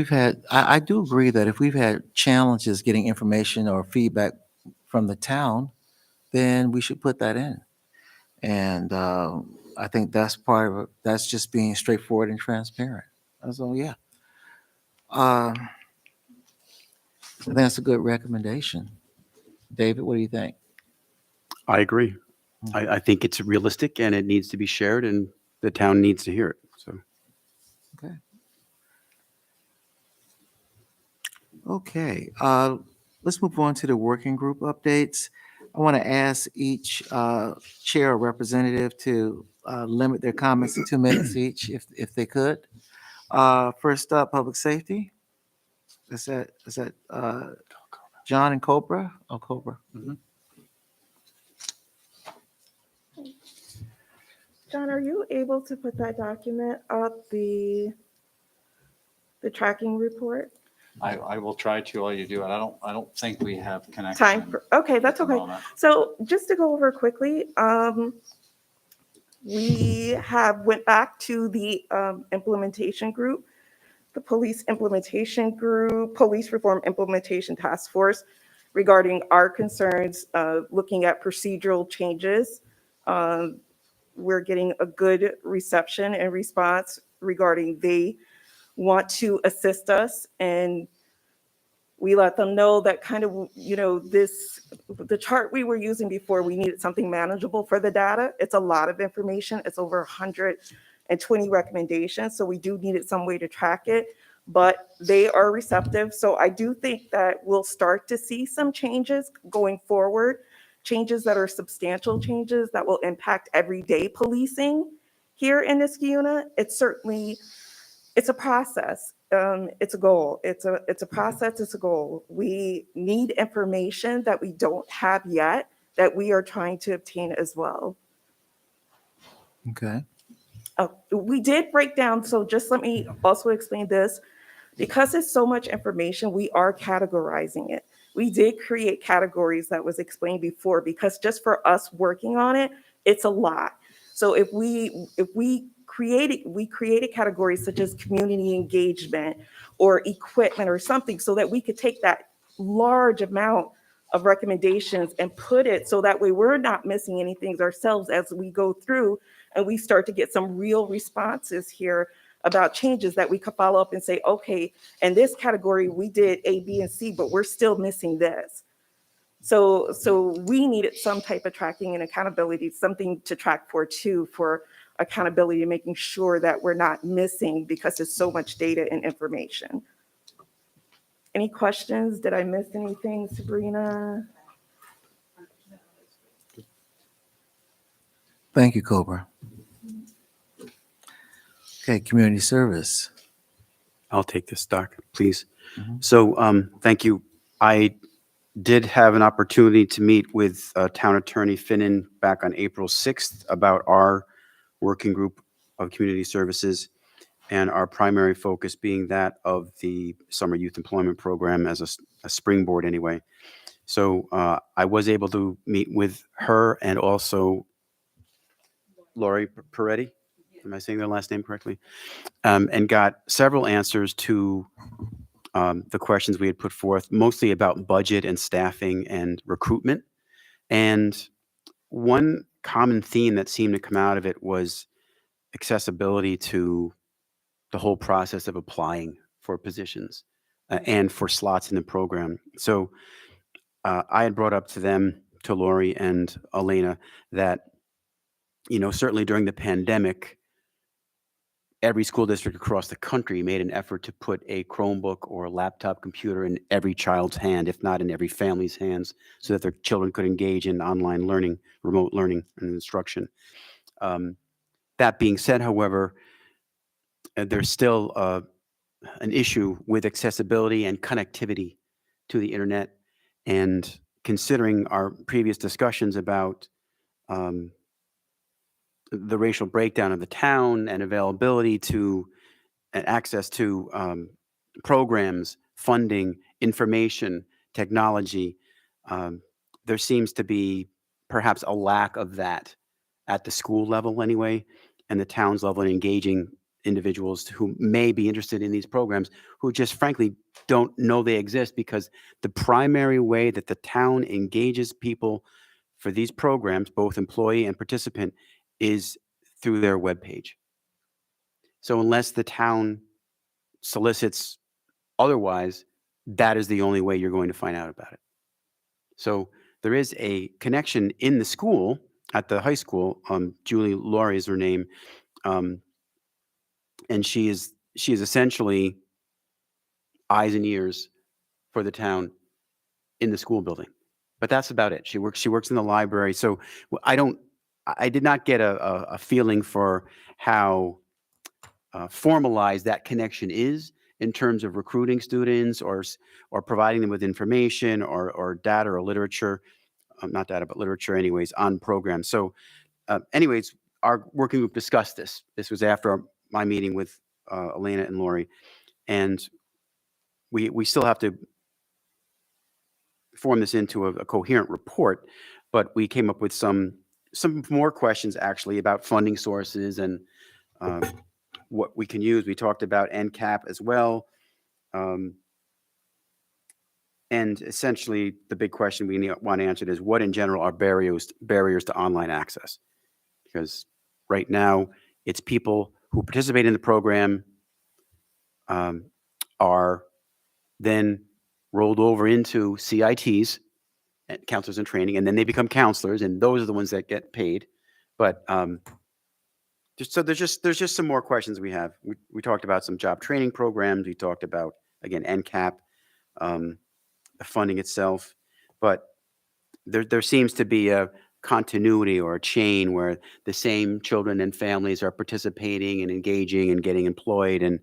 I do agree that if we've had challenges getting information or feedback from the town, then we should put that in. And I think that's part of it. That's just being straightforward and transparent. So, yeah. I think that's a good recommendation. David, what do you think? I agree. I think it's realistic and it needs to be shared and the town needs to hear it. So. Okay. Let's move on to the working group updates. I want to ask each chair or representative to limit their comments to 2 minutes each, if they could. First up, public safety. Is that John and Cobra? Oh, Cobra. Mm-hmm. John, are you able to put that document up, the tracking report? I will try to while you do it. I don't think we have connection. Okay, that's at the okay. moment. So just to go over quickly, we have went back to the implementation group the Police Implementation Group, Police Reform Implementation Task Force regarding our concerns, looking at procedural changes. We're getting a good reception and response regarding they want to assist us, and we let them know that kind of, the chart we were using before, we needed something manageable for the data. It's a lot of information. It's over 120 recommendations. So we do need some way to track it, but they are receptive. So I do think that we'll start to see some changes going forward, changes that are substantial changes that will impact everyday policing here in Niskayuna. It's a process. It's a goal. It's a process. It's a goal. We need information that we don't have yet that we are trying to obtain as well. Okay. We did break down. So just let me also explain this. Because it's so much information, we are categorizing it. We did create categories that was explained before, because just for us working on it, it's a lot. So if we created categories such as community engagement or equipment or something, so that we could take that large amount of recommendations and put it so that way we're not missing anything ourselves as we go through, and we start to get some real responses here about changes that we could follow up and say, okay, in this category, we did A, B, and C, but we're still missing this. So we needed some type of tracking and accountability, something to track for too, for accountability, making sure that we're not missing, because there's so much data and information. Any questions? Did I miss anything, Sabrina? Thank you, Cobra. Okay, community service. I'll take this, Doc, please. So thank you. I did have an opportunity to meet with Town Attorney Finnan back on April 6th about our working group of community services, and our primary focus being that of the Summer Youth Employment Program as a springboard anyway. So I was able to meet with her and also Lori Peretti. Am I saying their last name correctly? And got several answers to the questions we had put forth, mostly about budget and staffing and recruitment. And one common theme that seemed to come out of it was accessibility to the whole process of applying for positions and for slots in the program. So I had brought up to them, to Lori and Elena, that, certainly during the pandemic, every school district across the country made an effort to put a Chromebook or a laptop computer in every child's hand, if not in every family's hands, so that their children could engage in online learning, remote learning and instruction. That being said, however, there's still an issue with accessibility and connectivity to the internet. And considering our previous discussions about the racial breakdown of the town and availability to and access to programs, funding, information, technology, there seems to be perhaps a lack of that at the school level anyway, and the town's level, in engaging individuals who may be interested in these programs, who just frankly don't know they exist, because the primary way that the town engages people for these programs, both employee and participant, is through their webpage. So unless the town solicits otherwise, that is the only way you're going to find out about it. So there is a connection in the school, at the high school. Julie Laurie is her name, and she is essentially eyes and ears for the town in the school building. But that's about it. She works in the library. So I did not get a feeling for how formalized that connection is in terms of recruiting students or providing them with information or data or literature, not data, but literature anyways, on programs. So anyways, our working group discussed this. This was after my meeting with Elena and Lori, and we still have to form this into a coherent report, but we came up with some more questions actually about funding sources and what we can use. We talked about NCAP as well. And essentially, the big question we want answered is what in general are barriers to online access? Because right now, it's people who participate in the program are then rolled over into CITs, counselors in training, and then they become counselors, and those are the ones that get paid. But there's just some more questions we have. We talked about some job training programs. We talked about, again, NCAP, the funding itself, but there seems to be a continuity or a chain where the same children and families are participating and engaging and getting employed, and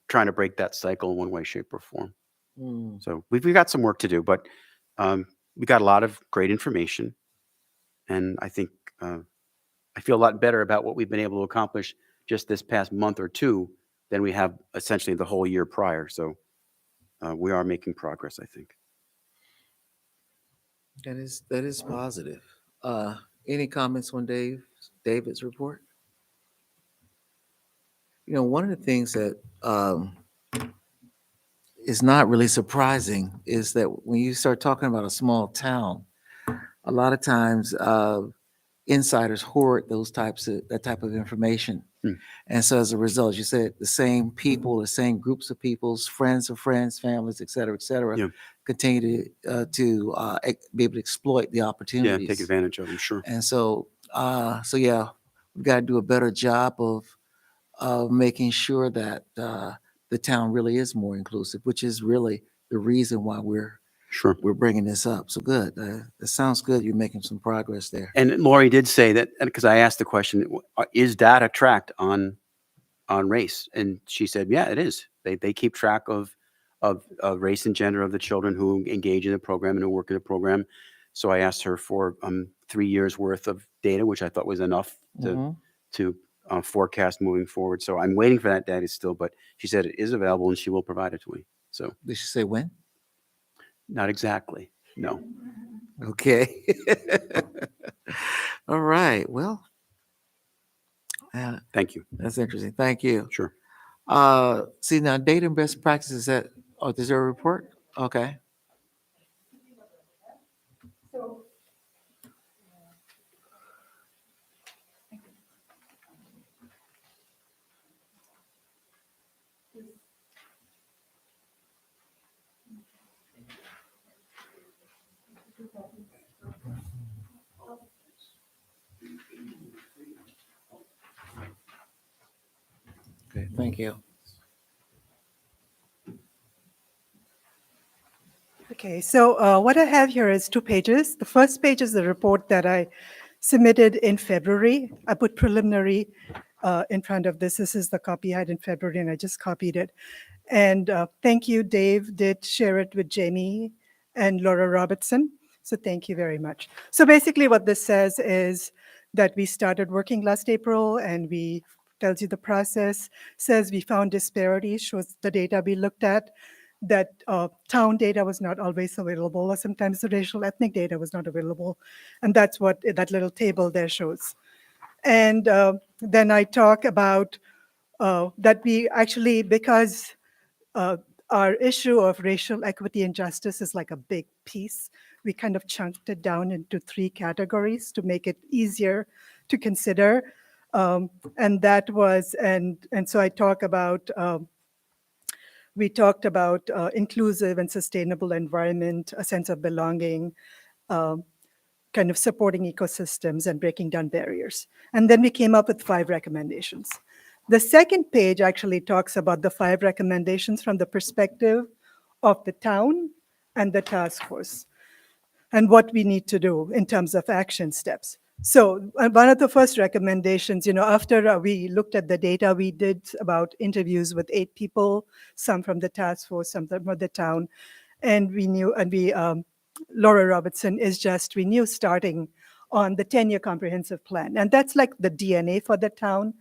trying to break that cycle in one way, shape, or form. So we've got some work to do, but we got a lot of great information, and I think I feel a lot better about what we've been able to accomplish just this past month or two than we have essentially the whole year prior. So we are making progress, I think. That is positive. Any comments on David's report? You know, one of the things that is not really surprising is that when you start talking about a small town, a lot of times insiders hoard that type of information. And so as a result, you said the same people, the same groups of people's friends of friends, families, et cetera, Yeah. continue to be able to exploit the Yeah, opportunities. take advantage of them, sure. And so, yeah, we've got to do a better job of making sure that the town really is more inclusive, which is really the reason why we're bringing this up. So good. It sounds good. You're making some progress there. And Lori did say that, because I asked the question, is data tracked on race? And she said, yeah, it is. They keep track of race and gender of the children who engage in the program and who work in the program. So I asked her for 3 years worth of data, which I thought was enough to forecast moving forward. So I'm waiting for that data still, but she said it is available and she will provide it to me. So did she say when? Not exactly. No. Okay. All right. Well, thank you. That's interesting. Thank you. Sure. See now, data and best practices. Is there a report? Okay. Okay, thank you. Okay, so what I have here is 2 pages. The first page is the report that I submitted in February. I put preliminary in front of this. This is the copy I had in February, and I just copied it. And thank you, Dave did share it with Jamie and Laura Robertson. So thank you very much. So basically what this says is that we started working last April, and we tells you the process, says we found disparities, shows the data we looked at, that town data was not always available, or sometimes the racial ethnic data was not available. And that's what that little table there shows. And then I talk about that we actually, because our issue of racial equity and justice is like a big piece, we kind of chunked it down into 3 categories to make it easier to consider. And that was, and so I talk about, we talked about inclusive and sustainable environment, a sense of belonging, kind of supporting ecosystems and breaking down barriers. And then we came up with 5 recommendations. The second page actually talks about the 5 recommendations from the perspective of the town and the task force, and what we need to do in terms of action steps. So one of the first recommendations, after we looked at the data, we did about interviews with 8 people, some from the task force, some from the town. And we knew, Laura Robertson we knew starting on the 10-year comprehensive plan. And that's like the DNA for the town.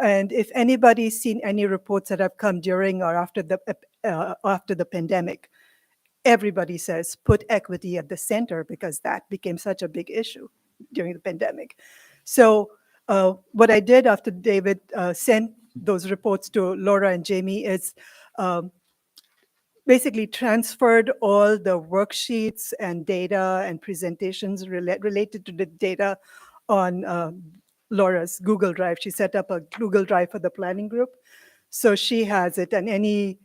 And if anybody's seen any reports that have come during or after the pandemic, everybody says put equity at the center, because that became such a big issue during the pandemic. So What I did after David sent those reports to Laura and Jamie is um, basically transferred all the worksheets and data and presentations related to the data on Laura's Google Drive. She set up a Google Drive for the planning group. So she has it, and any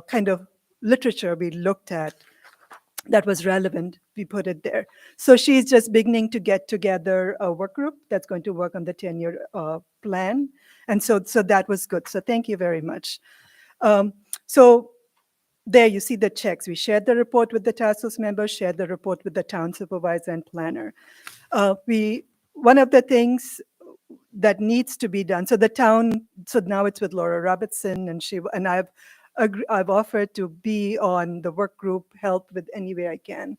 kind of literature we looked at that was relevant, we put it there. So she's just beginning to get together a work group that's going to work on the 10-year plan. And so that was good. So thank you very much. So there you see the checks. We shared the report with the task force members, shared the report with the town supervisor and planner. One of the things that needs to be done, so the town, so now it's with Laura Robertson, and I've offered to be on the work group, help with any way I can.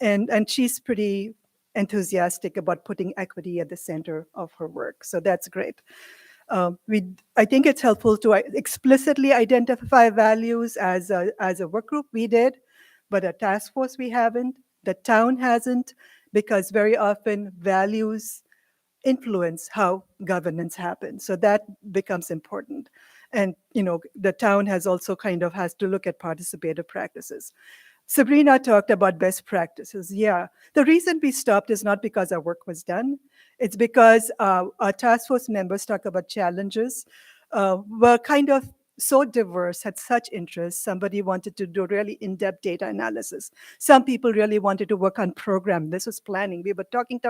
And she's pretty enthusiastic about putting equity at the center of her work. So that's great. I think it's helpful to explicitly identify values as a work group. We did, but a task force we haven't. The town hasn't, because very often values influence how governance happens. So that becomes important. And the town has also has to look at participative practices. Sabrina talked about best practices. Yeah, the reason we stopped is not because our work was done. It's because our task force members talk about challenges, were so diverse, had such interests. Somebody wanted to do really in-depth data analysis. Some people really wanted to work on program. This was planning. We were talking.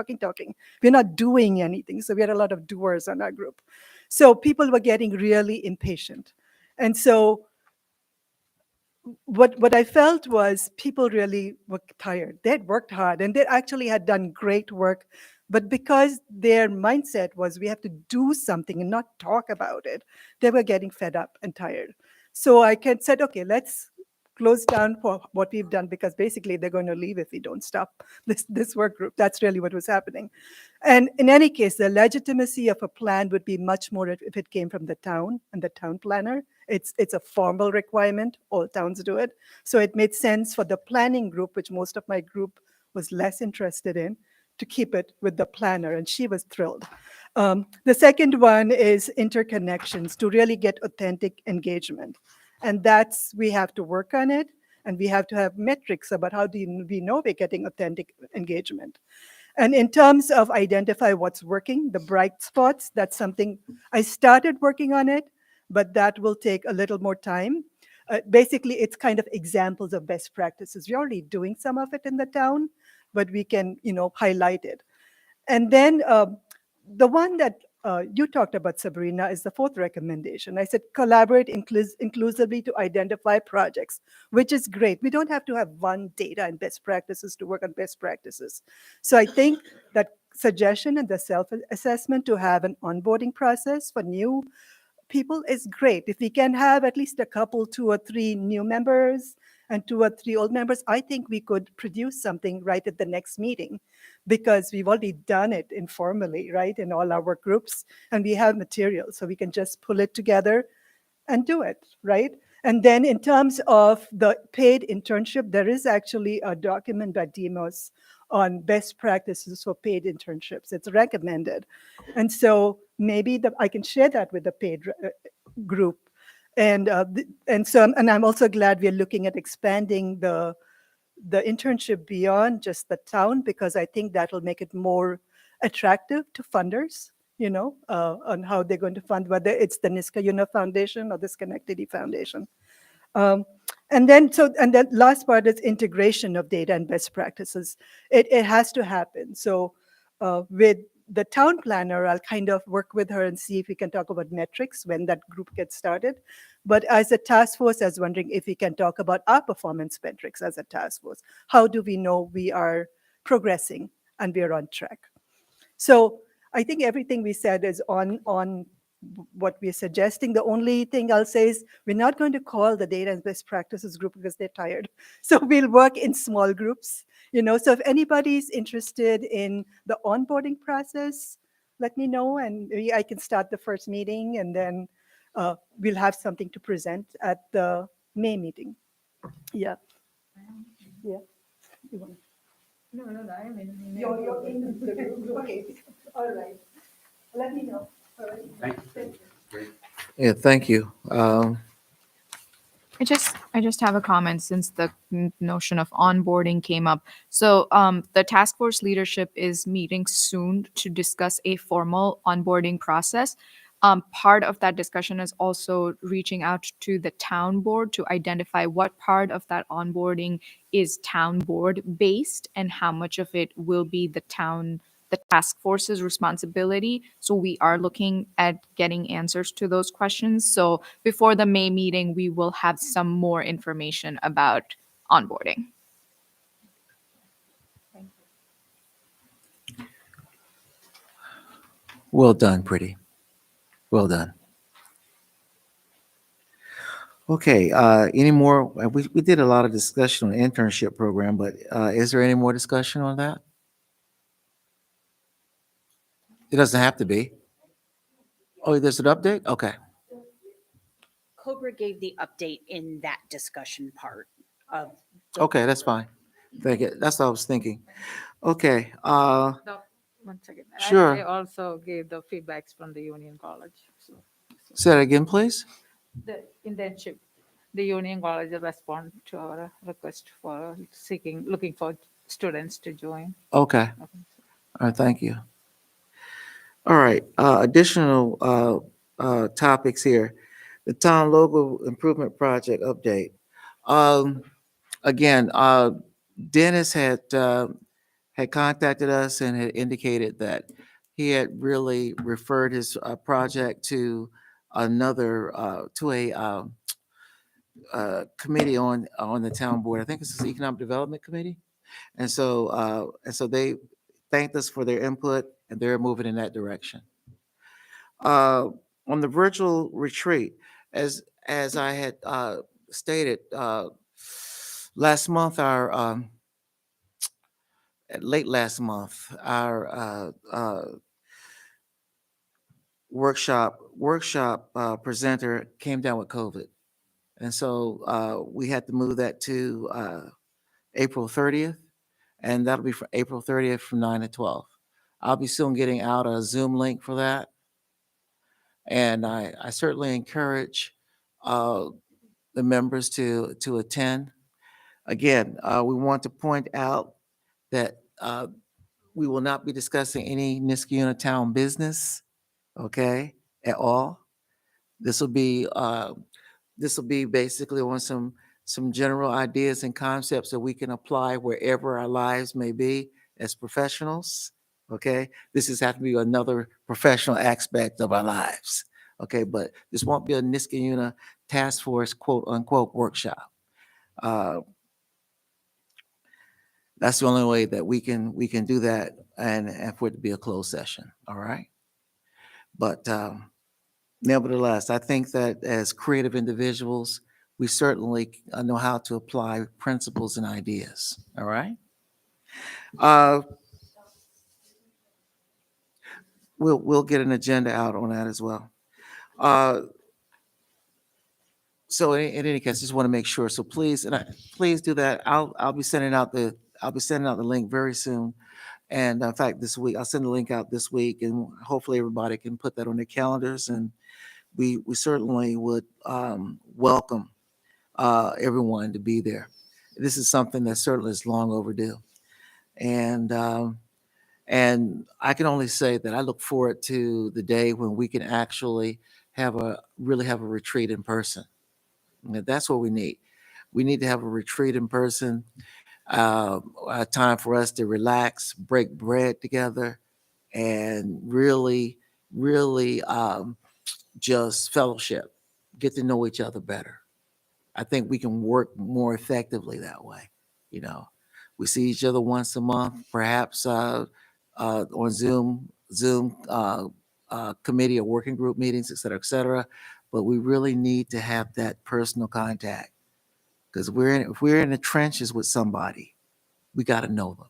We're not doing anything. So we had a lot of doers on our group. So people were getting really impatient. And so what I felt was people really were tired. They had worked hard and they actually had done great work. But because their mindset was we have to do something and not talk about it, they were getting fed up and tired. So I said, okay, let's close down for what we've done, because basically they're going to leave if we don't stop this work group. That's really what was happening. And in any case, the legitimacy of a plan would be much more if it came from the town and the town planner. It's a formal requirement. All towns do it. So it made sense for the planning group, which most of my group was less interested in, to keep it with the planner, and she was thrilled. The second one is interconnections, to really get authentic engagement. And we have to work on it, and we have to have metrics about how do we know we're getting authentic engagement. And in terms of identify what's working, the bright spots, that's something I started working on it, but that will take a little more time. Basically, it's examples of best practices. We're already doing some of it in the town, but we can, highlight it. And then the one that you talked about, Sabrina, is the fourth recommendation. I said collaborate inclusively to identify projects, which is great. We don't have to have one data and best practices to work on best practices. So I think that suggestion and the self-assessment to have an onboarding process for new people is great. If we can have at least a couple, 2 or 3 new members and 2 or 3 old members, I think we could produce something right at the next meeting, because we've already done it informally, right, in all our work groups, and we have material, so we can just pull it together and do it, right? And then in terms of the paid internship, there is actually a document by Demos on best practices for paid internships. It's recommended. And so maybe I can share that with the paid group. And I'm also glad we're looking at expanding the internship beyond just the town, because I think that'll make it more attractive to funders, on how they're going to fund, whether it's the Niskayuna Foundation or the Schenectady Foundation. And then the last part is integration of data and best practices. It has to happen. So with the town planner, I'll work with her and see if we can talk about metrics when that group gets started. But as a task force, I was wondering if we can talk about our performance metrics as a task force. How do we know we are progressing and we are on track? So I think everything we said is on what we're suggesting. The only thing I'll say is we're not going to call the data and best practices group because they're tired. So we'll work in small groups, so if anybody's interested in the onboarding process, let me know, and maybe I can start the first meeting, and then we'll have something to present at the May meeting. Yeah. Yeah. You want? No, I'm in. You're in the group. Okay. All right. Let me know. All right. Thank you. Great. Yeah, thank you. I just have a comment since the notion of onboarding came up. So the task force leadership is meeting soon to discuss a formal onboarding process. Part of that discussion is also reaching out to the town board to identify what part of that onboarding is town board based and how much of it will be the task force's responsibility. So we are looking at getting answers to those questions. So before the May meeting, we will have some more information about onboarding. Well done, pretty. Well done. Okay, any more? We did a lot of discussion on the internship program, but is there any more discussion on that? It doesn't have to be. Oh, there's an update? Okay. Cobra gave the update in that discussion part of. Okay, that's fine. Thank you. That's what I was thinking. Okay, One second. Sure. I also gave the feedbacks from the Union College. So say that again, please. the internship, the Union College respond to our request for looking for students to join. Okay, all right, thank you. All right, additional topics here. The town logo improvement project update. Again, Dennis had contacted us and had indicated that he had really referred his project to another to a committee on the town board. I think it's the Economic Development Committee. And so they thanked us for their input and they're moving in that direction. On the virtual retreat, as I had stated last month, late last month, our workshop presenter came down with COVID, and so we had to move that to April 30th, and that'll be for April 30th from 9 to 12. I'll be soon getting out a Zoom link for that, and I certainly encourage the members to attend. Again, we want to point out that we will not be discussing any Niskayuna town business, okay, at all. This will be basically on some general ideas and concepts that we can apply wherever our lives may be as professionals. Okay, this is have to be another professional aspect of our lives. Okay, but this won't be a Niskayuna task force quote unquote workshop. That's the only way that we can do that and for it to be a closed session. All right. But nevertheless, I think that as creative individuals, we certainly know how to apply principles and ideas. All right. We'll get an agenda out on that as well. So in any case, just want to make sure. So please, please do that. I'll be sending out the link very soon. And in fact, this week I'll send the link out this week, and hopefully everybody can put that on their calendars. And we certainly would welcome everyone to be there. This is something that certainly is long overdue. And I can only say that I look forward to the day when we can actually really have a retreat in person. And that's what we need. We need to have a retreat in person, a time for us to relax, break bread together, and really, really just fellowship, get to know each other better. I think we can work more effectively that way. You know, we see each other once a month, perhaps on Zoom committee or working group meetings, et cetera, et cetera. But we really need to have that personal contact because if we're in the trenches with somebody, we got to know them,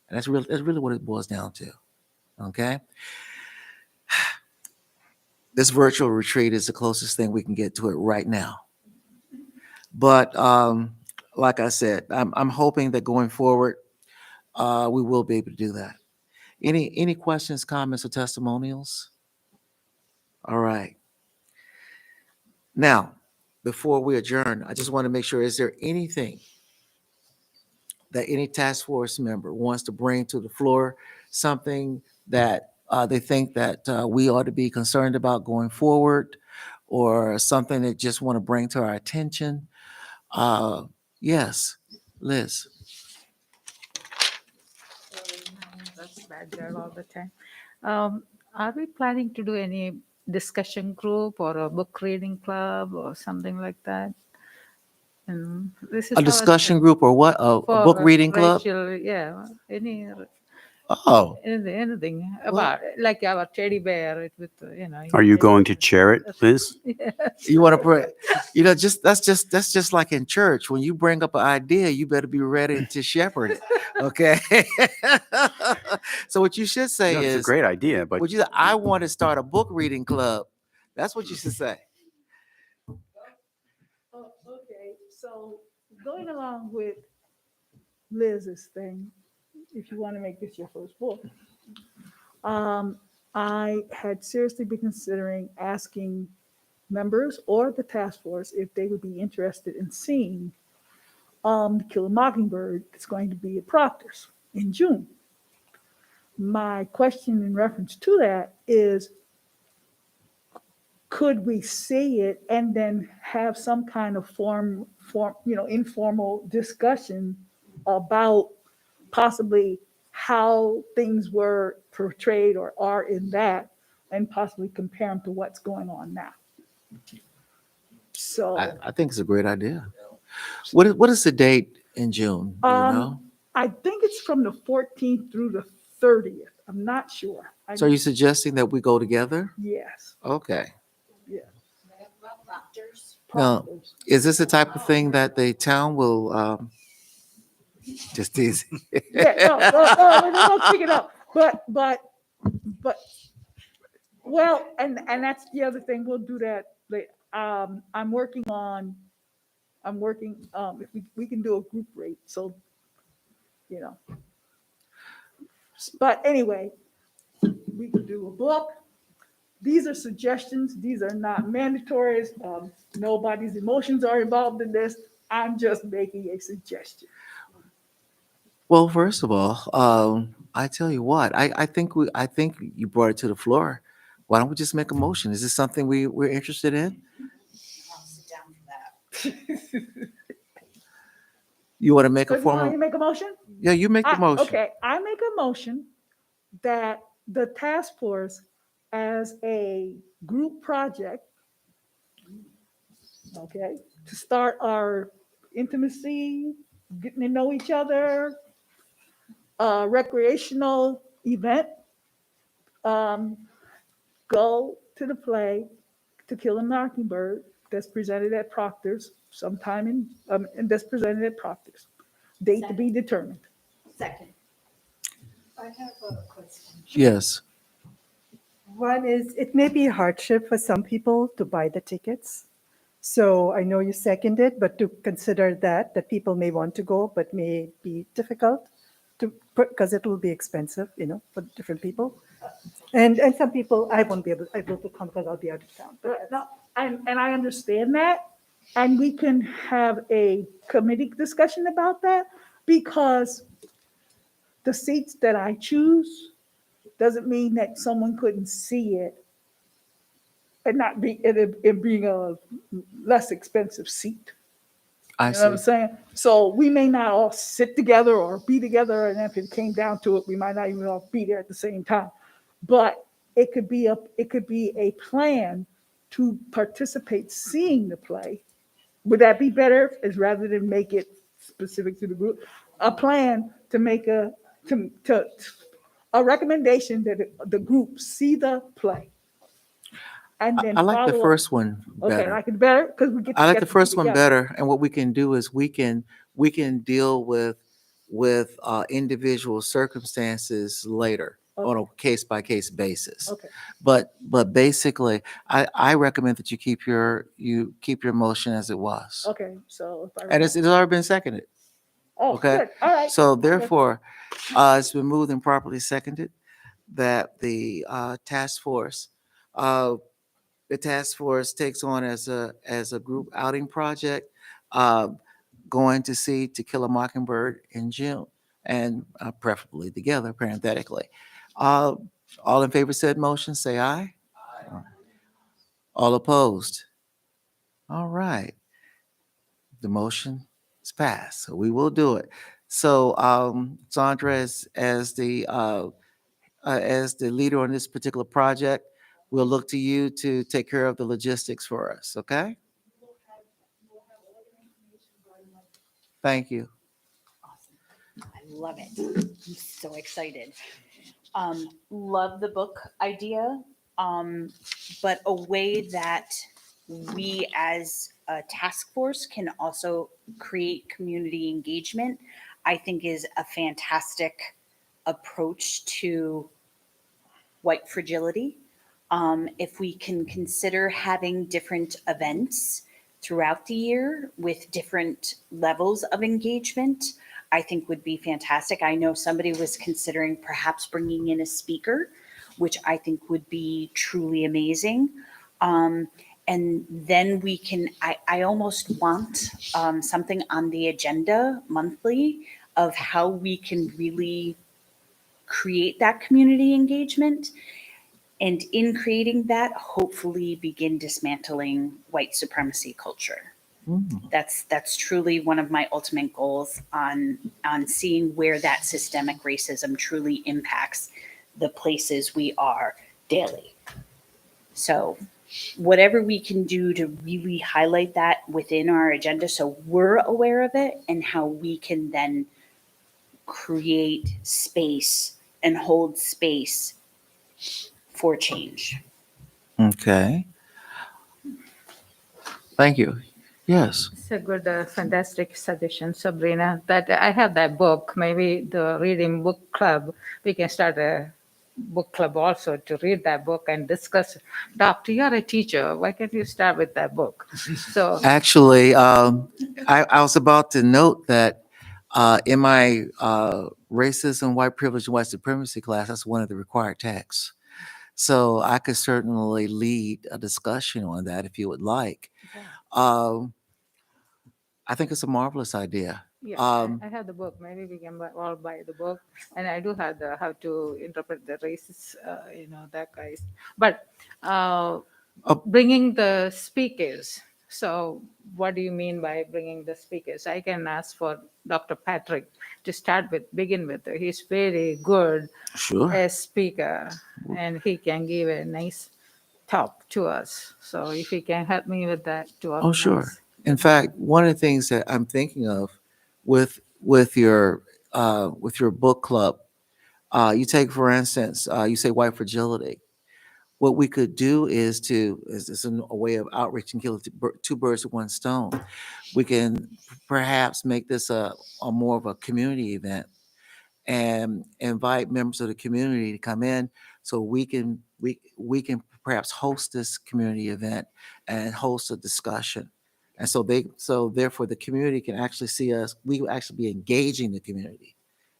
and that's really what it boils down to. Okay. This virtual retreat is the closest thing we can get to it right now. But like I said, I'm hoping that going forward, we will be able to do that. Any questions, comments, or testimonials? All right. Now, before we adjourn, I just want to make sure, is there anything that any task force member wants to bring to the floor, something that they think that we ought to be concerned about going forward, or something they just want to bring to our attention? Yes, Liz. That's bad girl all the time. Are we planning to do any discussion group or a book reading club or something like that? And this is A our discussion group or what? A book for reading club? racial, yeah, Oh, anything about like our teddy bear with Are you going to chair it, Liz? Yes. you want to put, that's just like in church. When you bring up an idea, you better be ready to shepherd it. Okay. So what you should say No, it's a is, great idea, but would you? I want to start a book reading club. That's what you should say. Oh, okay, so going along with Liz's thing, if you want to make this your first book, I had seriously been considering asking members or the task force if they would be interested in seeing To Kill a Mockingbird that's going to be at Proctor's in June. My question in reference to that is, could we see it and then have some kind of informal discussion about possibly how things were portrayed or are in that, and possibly compare them to what's going on now. So, I think it's a great idea. What is the date in June? Do you know? I think it's from the 14th through the 30th. I'm not sure. So are you suggesting that we go together? Yes, Okay. yeah. Now, Proctor's. is this the type of thing that the town will, just teasing? Yeah, no, pick it up. But, well, and that's the other thing. We'll do that later. I'm working, if we can do a group rate, so, you know. But anyway, we can do a book. These are suggestions. These are not mandatory. Nobody's emotions are involved in this. I'm just making a suggestion. Well, first of all, I tell you what, I think you brought it to the floor. Why don't we just make a motion? Is this something we're interested in? I'll sit down for that. You want to make So a you want formal? to make a motion? Yeah, you make the motion. Okay, I make a motion that the task force, as a group project, okay, to start our intimacy, getting to know each other, recreational event, go to the play To Kill a Mockingbird that's presented at Proctor's sometime and that's presented at Proctor's. Date to be determined. Second. I have a question. Yes. One is, it may be a hardship for some people to buy the tickets. So I know you seconded, but to consider that people may want to go, but may be difficult because it will be expensive, for different people. And some people, I won't be able to come because I'll be out of town. But No, and I understand that, and we can have a committee discussion about that, because the seats that I choose doesn't mean that someone couldn't see it and not be, it being a less expensive seat. I You know what I'm see. saying? So we may not all sit together or be together, and if it came down to it, we might not even all be there at the same time. But it could be a plan to participate seeing the play. Would that be better, as rather than make it specific to the group? A plan to make a recommendation that the group see the play. And then I like the follow up. first one Okay, better. like it better, because we get. I like get the to first be one together. better, and what we can do is we can deal with individual circumstances later on a case-by-case basis. Okay. But basically, I recommend that you keep your motion as it was. Okay, so if I. And it's already been seconded. Oh, okay. good, all right. So Okay. therefore, it's been moved and properly seconded that the task force the task force takes on as a group outing project, uh, going to see To Kill a Mockingbird in June, and preferably together, parenthetically. Uh, all in favor of said motion, say aye. All opposed? All right. The motion is passed, so we will do it. So, Sandra, as the leader on this particular project, we'll look to you to take care of the logistics for us, okay? Thank you. Awesome. I love it. I'm so excited. Love the book idea, but a way that we as a task force can also create community engagement, I think is a fantastic approach to white fragility. If we can consider having different events throughout the year with different levels of engagement, I think would be fantastic. I know somebody was considering perhaps bringing in a speaker, which I think would be truly amazing. And then we can, I almost want something on the agenda monthly of how we can really create that community engagement. And in creating that, hopefully begin dismantling white supremacy culture. Mm. That's truly one of my ultimate goals on seeing where that systemic racism truly impacts the places we are daily. So whatever we can do to really highlight that within our agenda so we're aware of it and how we can then create space and hold space for change. Okay. Thank you. Yes. It's a good, fantastic suggestion, Sabrina. That I have that book. Maybe the reading book club. We can start a book club also to read that book and discuss. Doctor, you're a teacher. Why can't you start with that book? So Actually, I was about to note that in my racism, white privilege, and white supremacy class, that's one of the required texts. So I could certainly lead a discussion on that if you would like. Um, I think it's a marvelous idea. yeah, Um, I have the book. Maybe we can all buy the book. And I do have the how to interpret the races, that guys. But bringing the speakers. So what do you mean by bringing the speakers? I can ask for Dr. Patrick to begin with. He's very good Sure. as speaker, and he can give a nice talk to us. So if he can help me with that to Oh, sure. organize. In fact, one of the things that I'm thinking of with your book club, you take for instance, you say white fragility. What we could do is a way of outreach and kill two birds with one stone. We can perhaps make this a more of a community event and invite members of the community to come in so we can perhaps host this community event and host a discussion. And so therefore the community can actually see us, we will actually be engaging the community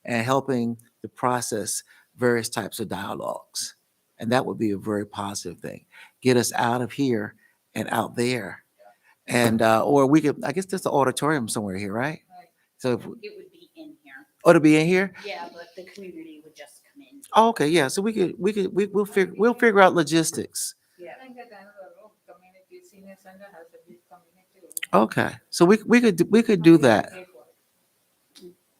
and helping to process various types of dialogues. And that would be a very positive thing. Get us out of here and out there. And or we could, I guess there's an auditorium somewhere here, right? So if, It would be in here. oh, to be in here? Yeah, but the community would just come in. Oh, okay, yeah. So we'll figure out logistics. Yeah. I get another room, community, senior center has a big community. Okay, so we could do that.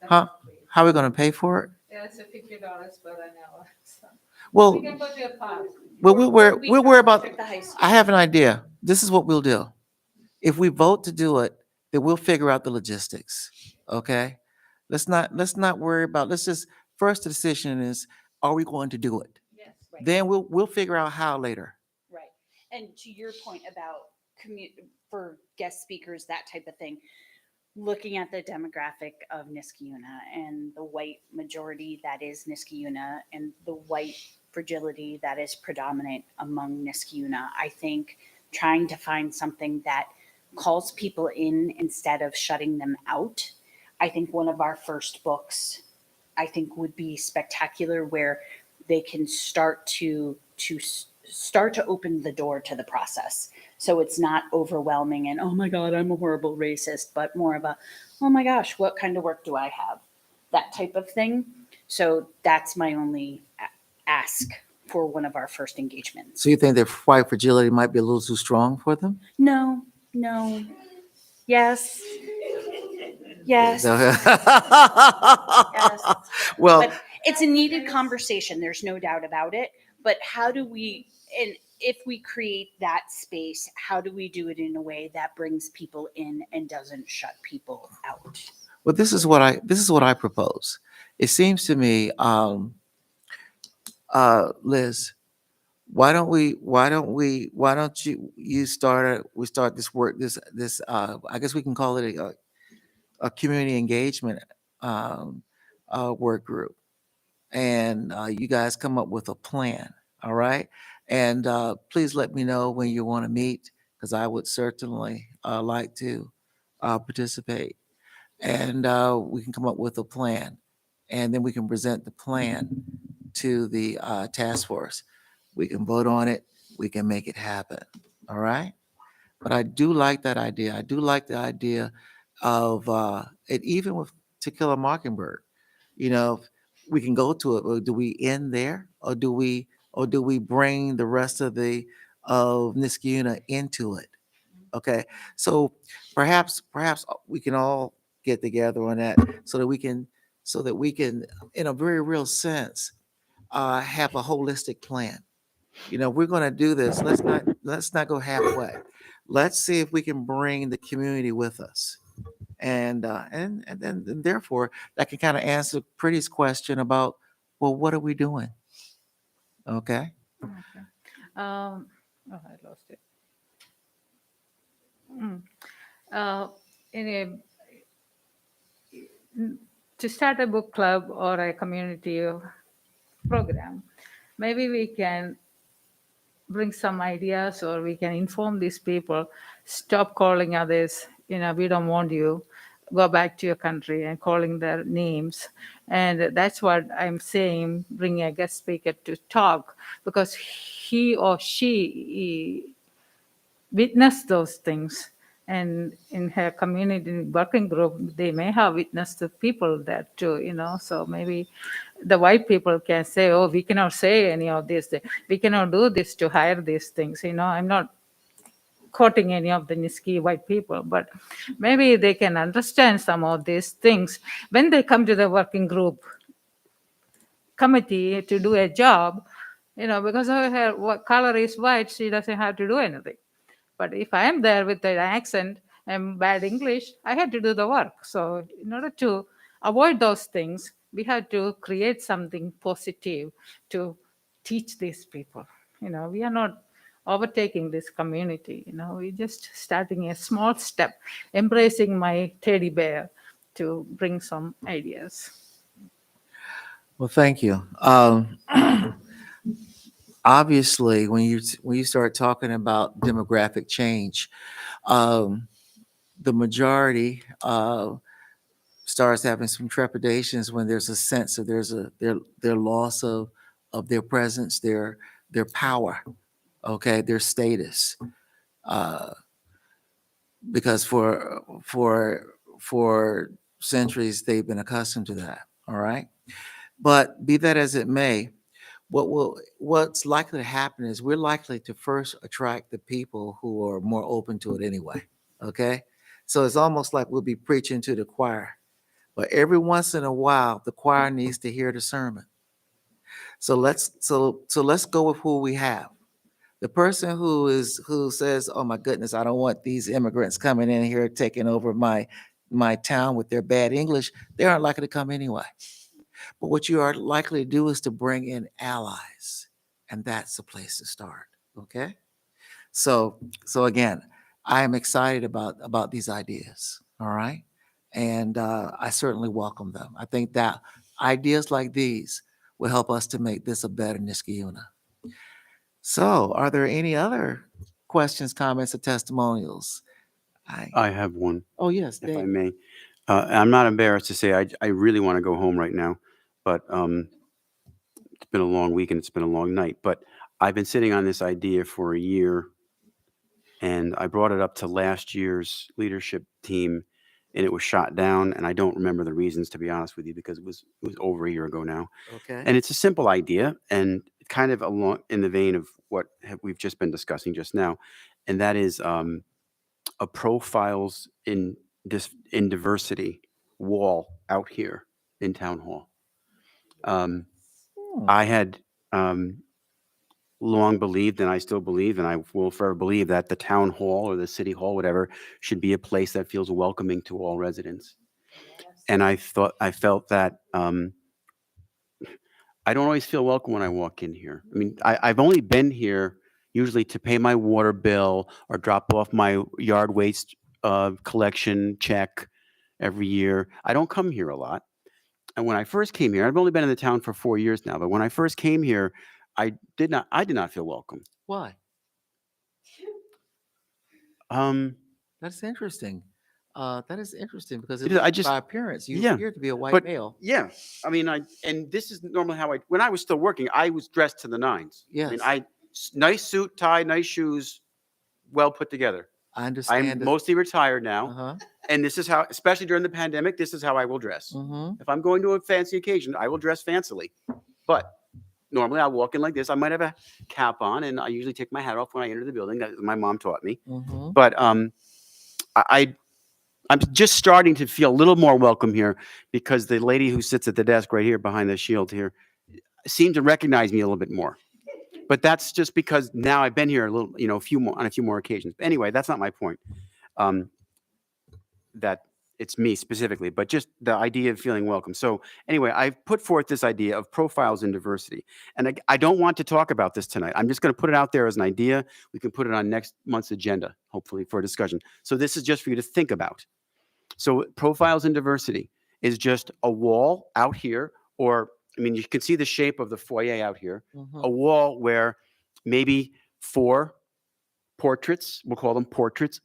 Huh? How are we gonna pay for it? Yeah, it's $50 per an hour. So Well, we can go to a park. we'll worry about, The high school. I have an idea. This is what we'll do. If we vote to do it, then we'll figure out the logistics, okay? Let's not worry about, let's just, first the decision is, are we going to do it? Yes. Right. Then we'll figure out how later. Right. And to your point about for guest speakers, that type of thing, looking at the demographic of Niskayuna and the white majority that is Niskayuna and the white fragility that is predominant among Niskayuna, I think trying to find something that calls people in instead of shutting them out. I think one of our first books, I think would be spectacular where they can start to start to open the door to the process. So it's not overwhelming and, oh my God, I'm a horrible racist, but more of a, oh my gosh, what kind of work do I have? That type of thing. So that's my only ask for one of our first engagements. So you think that white fragility might be a little too strong for them? No, no. Yes. Yes. Yes. Well, But it's a needed conversation. There's no doubt about it. But how do we, and if we create that space, how do we do it in a way that brings people in and doesn't shut people out? well, this is what I propose. It seems to me, Liz, why don't you start this work, I guess we can call it a community engagement, work group. And, you guys come up with a plan, all right? And, please let me know when you want to meet, because I would certainly, like to, participate. And, we can come up with a plan. And then we can present the plan to the, task force. We can vote on it. We can make it happen, all right? But I do like that idea. I do like the idea of, and even with To Kill a Mockingbird, you know, we can go to it, or do we end there? Or do we bring the rest of Niskayuna into it? Okay, so perhaps we can all get together on that so that we can, in a very real sense, have a holistic plan. You know, we're going to do this. Let's not go halfway. Let's see if we can bring the community with us. And then therefore that can kind of answer Pretty's question about, well, what are we doing? Okay. Okay. Oh, I lost it. In a, to start a book club or a community program, maybe we can bring some ideas, or we can inform these people, stop calling others, we don't want you, go back to your country, and calling their names. And that's what I'm saying, bring a guest speaker to talk, because he or she witnessed those things. And in her community working group, they may have witnessed the people there too, so maybe the white people can say, oh, we cannot say any of this, we cannot do this to hire these things. I'm not quoting any of the Niski white people, but maybe they can understand some of these things when they come to the working group committee to do a job, because her color is white, she doesn't have to do anything. But if I am there with an accent and bad English, I had to do the work. So in order to avoid those things, we had to create something positive to teach these people. We are not overtaking this community. We're just starting a small step, embracing my teddy bear to bring some ideas. Well, thank you. Obviously, when you start talking about demographic change, the majority starts having some trepidations when there's a sense of their loss of their presence, their power, okay, their status, because for centuries they've been accustomed to that. All right, but be that as it may, what's likely to happen is we're likely to first attract the people who are more open to it anyway. Okay, so it's almost like we'll be preaching to the choir, but every once in a while the choir needs to hear the sermon. So let's go with who we have. The person who says, oh my goodness, I don't want these immigrants coming in here taking over my town with their bad English, they aren't likely to come anyway. But what you are likely to do is to bring in allies, and that's the place to start. Okay. So again, I am excited about these ideas. All right. And I certainly welcome them. I think that ideas like these will help us to make this a better Niskayuna. So are there any other questions, comments, or testimonials? I have one, Oh, yes, if I Dave. may. I'm not embarrassed to say I really want to go home right now, but it's been a long week and it's been a long night. But I've been sitting on this idea for a year, and I brought it up to last year's leadership team, and it was shot down. And I don't remember the reasons, to be honest with you, because it was over a year ago now. Okay. And it's a simple idea, and kind of along in the vein of what we've just been discussing just now, and that is a profiles in diversity wall out here in town hall. I had long believed, and I still believe, and I will forever believe, that the town hall or the city hall, whatever, should be a place that feels welcoming to all residents. And I felt that I don't always feel welcome when I walk in here. I mean, I've only been here usually to pay my water bill or drop off my yard waste collection check every year. I don't come here a lot. And when I first came here, I've only been in the town for 4 years now, but when I first came here, I did not feel welcome. Why? That's interesting. That is interesting because It is, I just- by appearance, you yeah, appear to be a white but- male. Yeah, I mean, and this is normally how when I was still working, I was dressed to the nines. I mean, Yes. nice suit, tie, nice shoes, well put together. I understand. I'm mostly retired now, Uh-huh. and this is how, especially during the pandemic, this is how I will dress. Mm-hmm. If I'm going to a fancy occasion, I will dress fancily. But normally I walk in like this. I might have a cap on, and I usually take my hat off when I enter the building. That my mom taught me. Mm-hmm. But I'm just starting to feel a little more welcome here because the lady who sits at the desk right here behind the shield here seemed to recognize me a little bit more. But that's just because now I've been here a little, on a few more occasions. Anyway, that's not my point. That it's me specifically, but just the idea of feeling welcome. So anyway, I've put forth this idea of profiles in diversity. And I don't want to talk about this tonight. I'm just going to put it out there as an idea. We can put it on next month's agenda, hopefully, for a discussion. So this is just for you to think about. So profiles in diversity is just a wall out here, or, I mean, you can see the shape of the foyer out here, Mm-hmm. a wall where maybe 4 portraits, we'll call them portraits,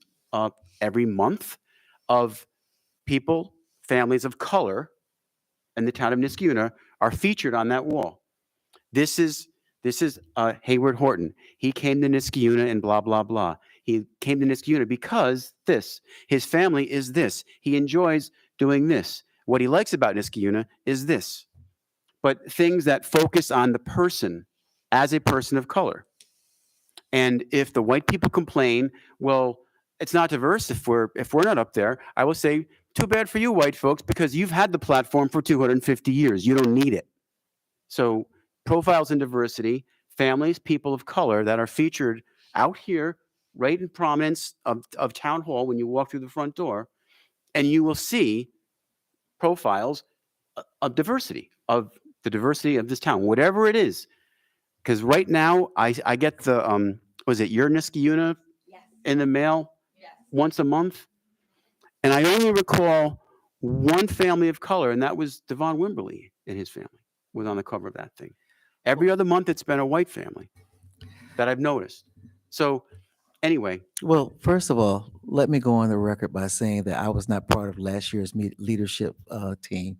every month of people, families of color in the town of Niskayuna are featured on that wall. This is Hayward Horton. He came to Niskayuna and blah, blah, blah. He came to Niskayuna because his family is this. He enjoys doing this. What he likes about Niskayuna is this. But things that focus on the person as a person of color. And if the white people complain, well, it's not diverse if we're not up there, I will say, too bad for you, white folks, because you've had the platform for 250 years. You don't need it. So profiles in diversity, families, people of color that are featured out here, right in prominence of town hall when you walk through the front door, and you will see profiles of diversity, of the diversity of this town, whatever it is. Because right now, I get the, was it your Niskayuna in the mail once a month? And I only recall one family of color, and that was Devon Wimberly and his family was on the cover of that thing. Every other month, it's been a white family that I've noticed. So anyway, Well, first of all, let me go on the record by saying that I was not part of last year's leadership team.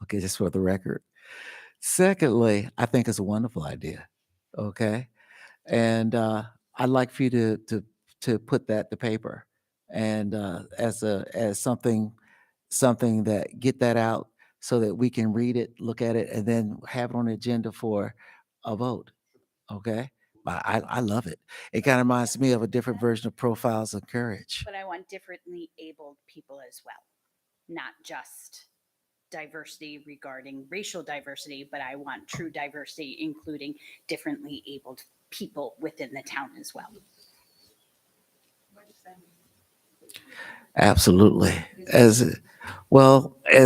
Okay, just for the record. Secondly, I think it's a wonderful idea. Okay, and I'd like for you to put that to paper, and as something that get that out so that we can read it, look at it, and then have it on the agenda for a vote. Okay. But I love it. It kind of reminds me of a different version of Profiles of Courage. But I want differently abled people as well, not just diversity regarding racial diversity, but I want true diversity, including differently abled people within the town as well. Absolutely. As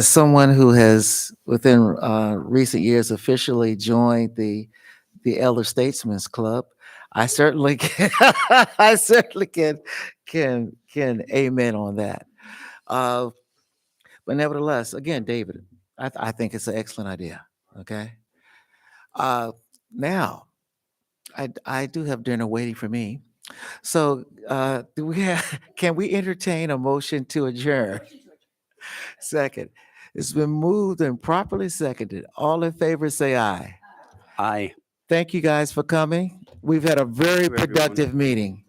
someone who has within recent years officially joined the Elder Statesmen's Club, I certainly can, I certainly can amen on that. But nevertheless, again, David, I think it's an excellent idea. Okay. Now, I do have dinner waiting for me. So can we entertain a motion to adjourn? Second. It's been moved and properly seconded. All in favor, say aye. I Thank you guys for coming. We've had a very Thank you, everyone. productive meeting.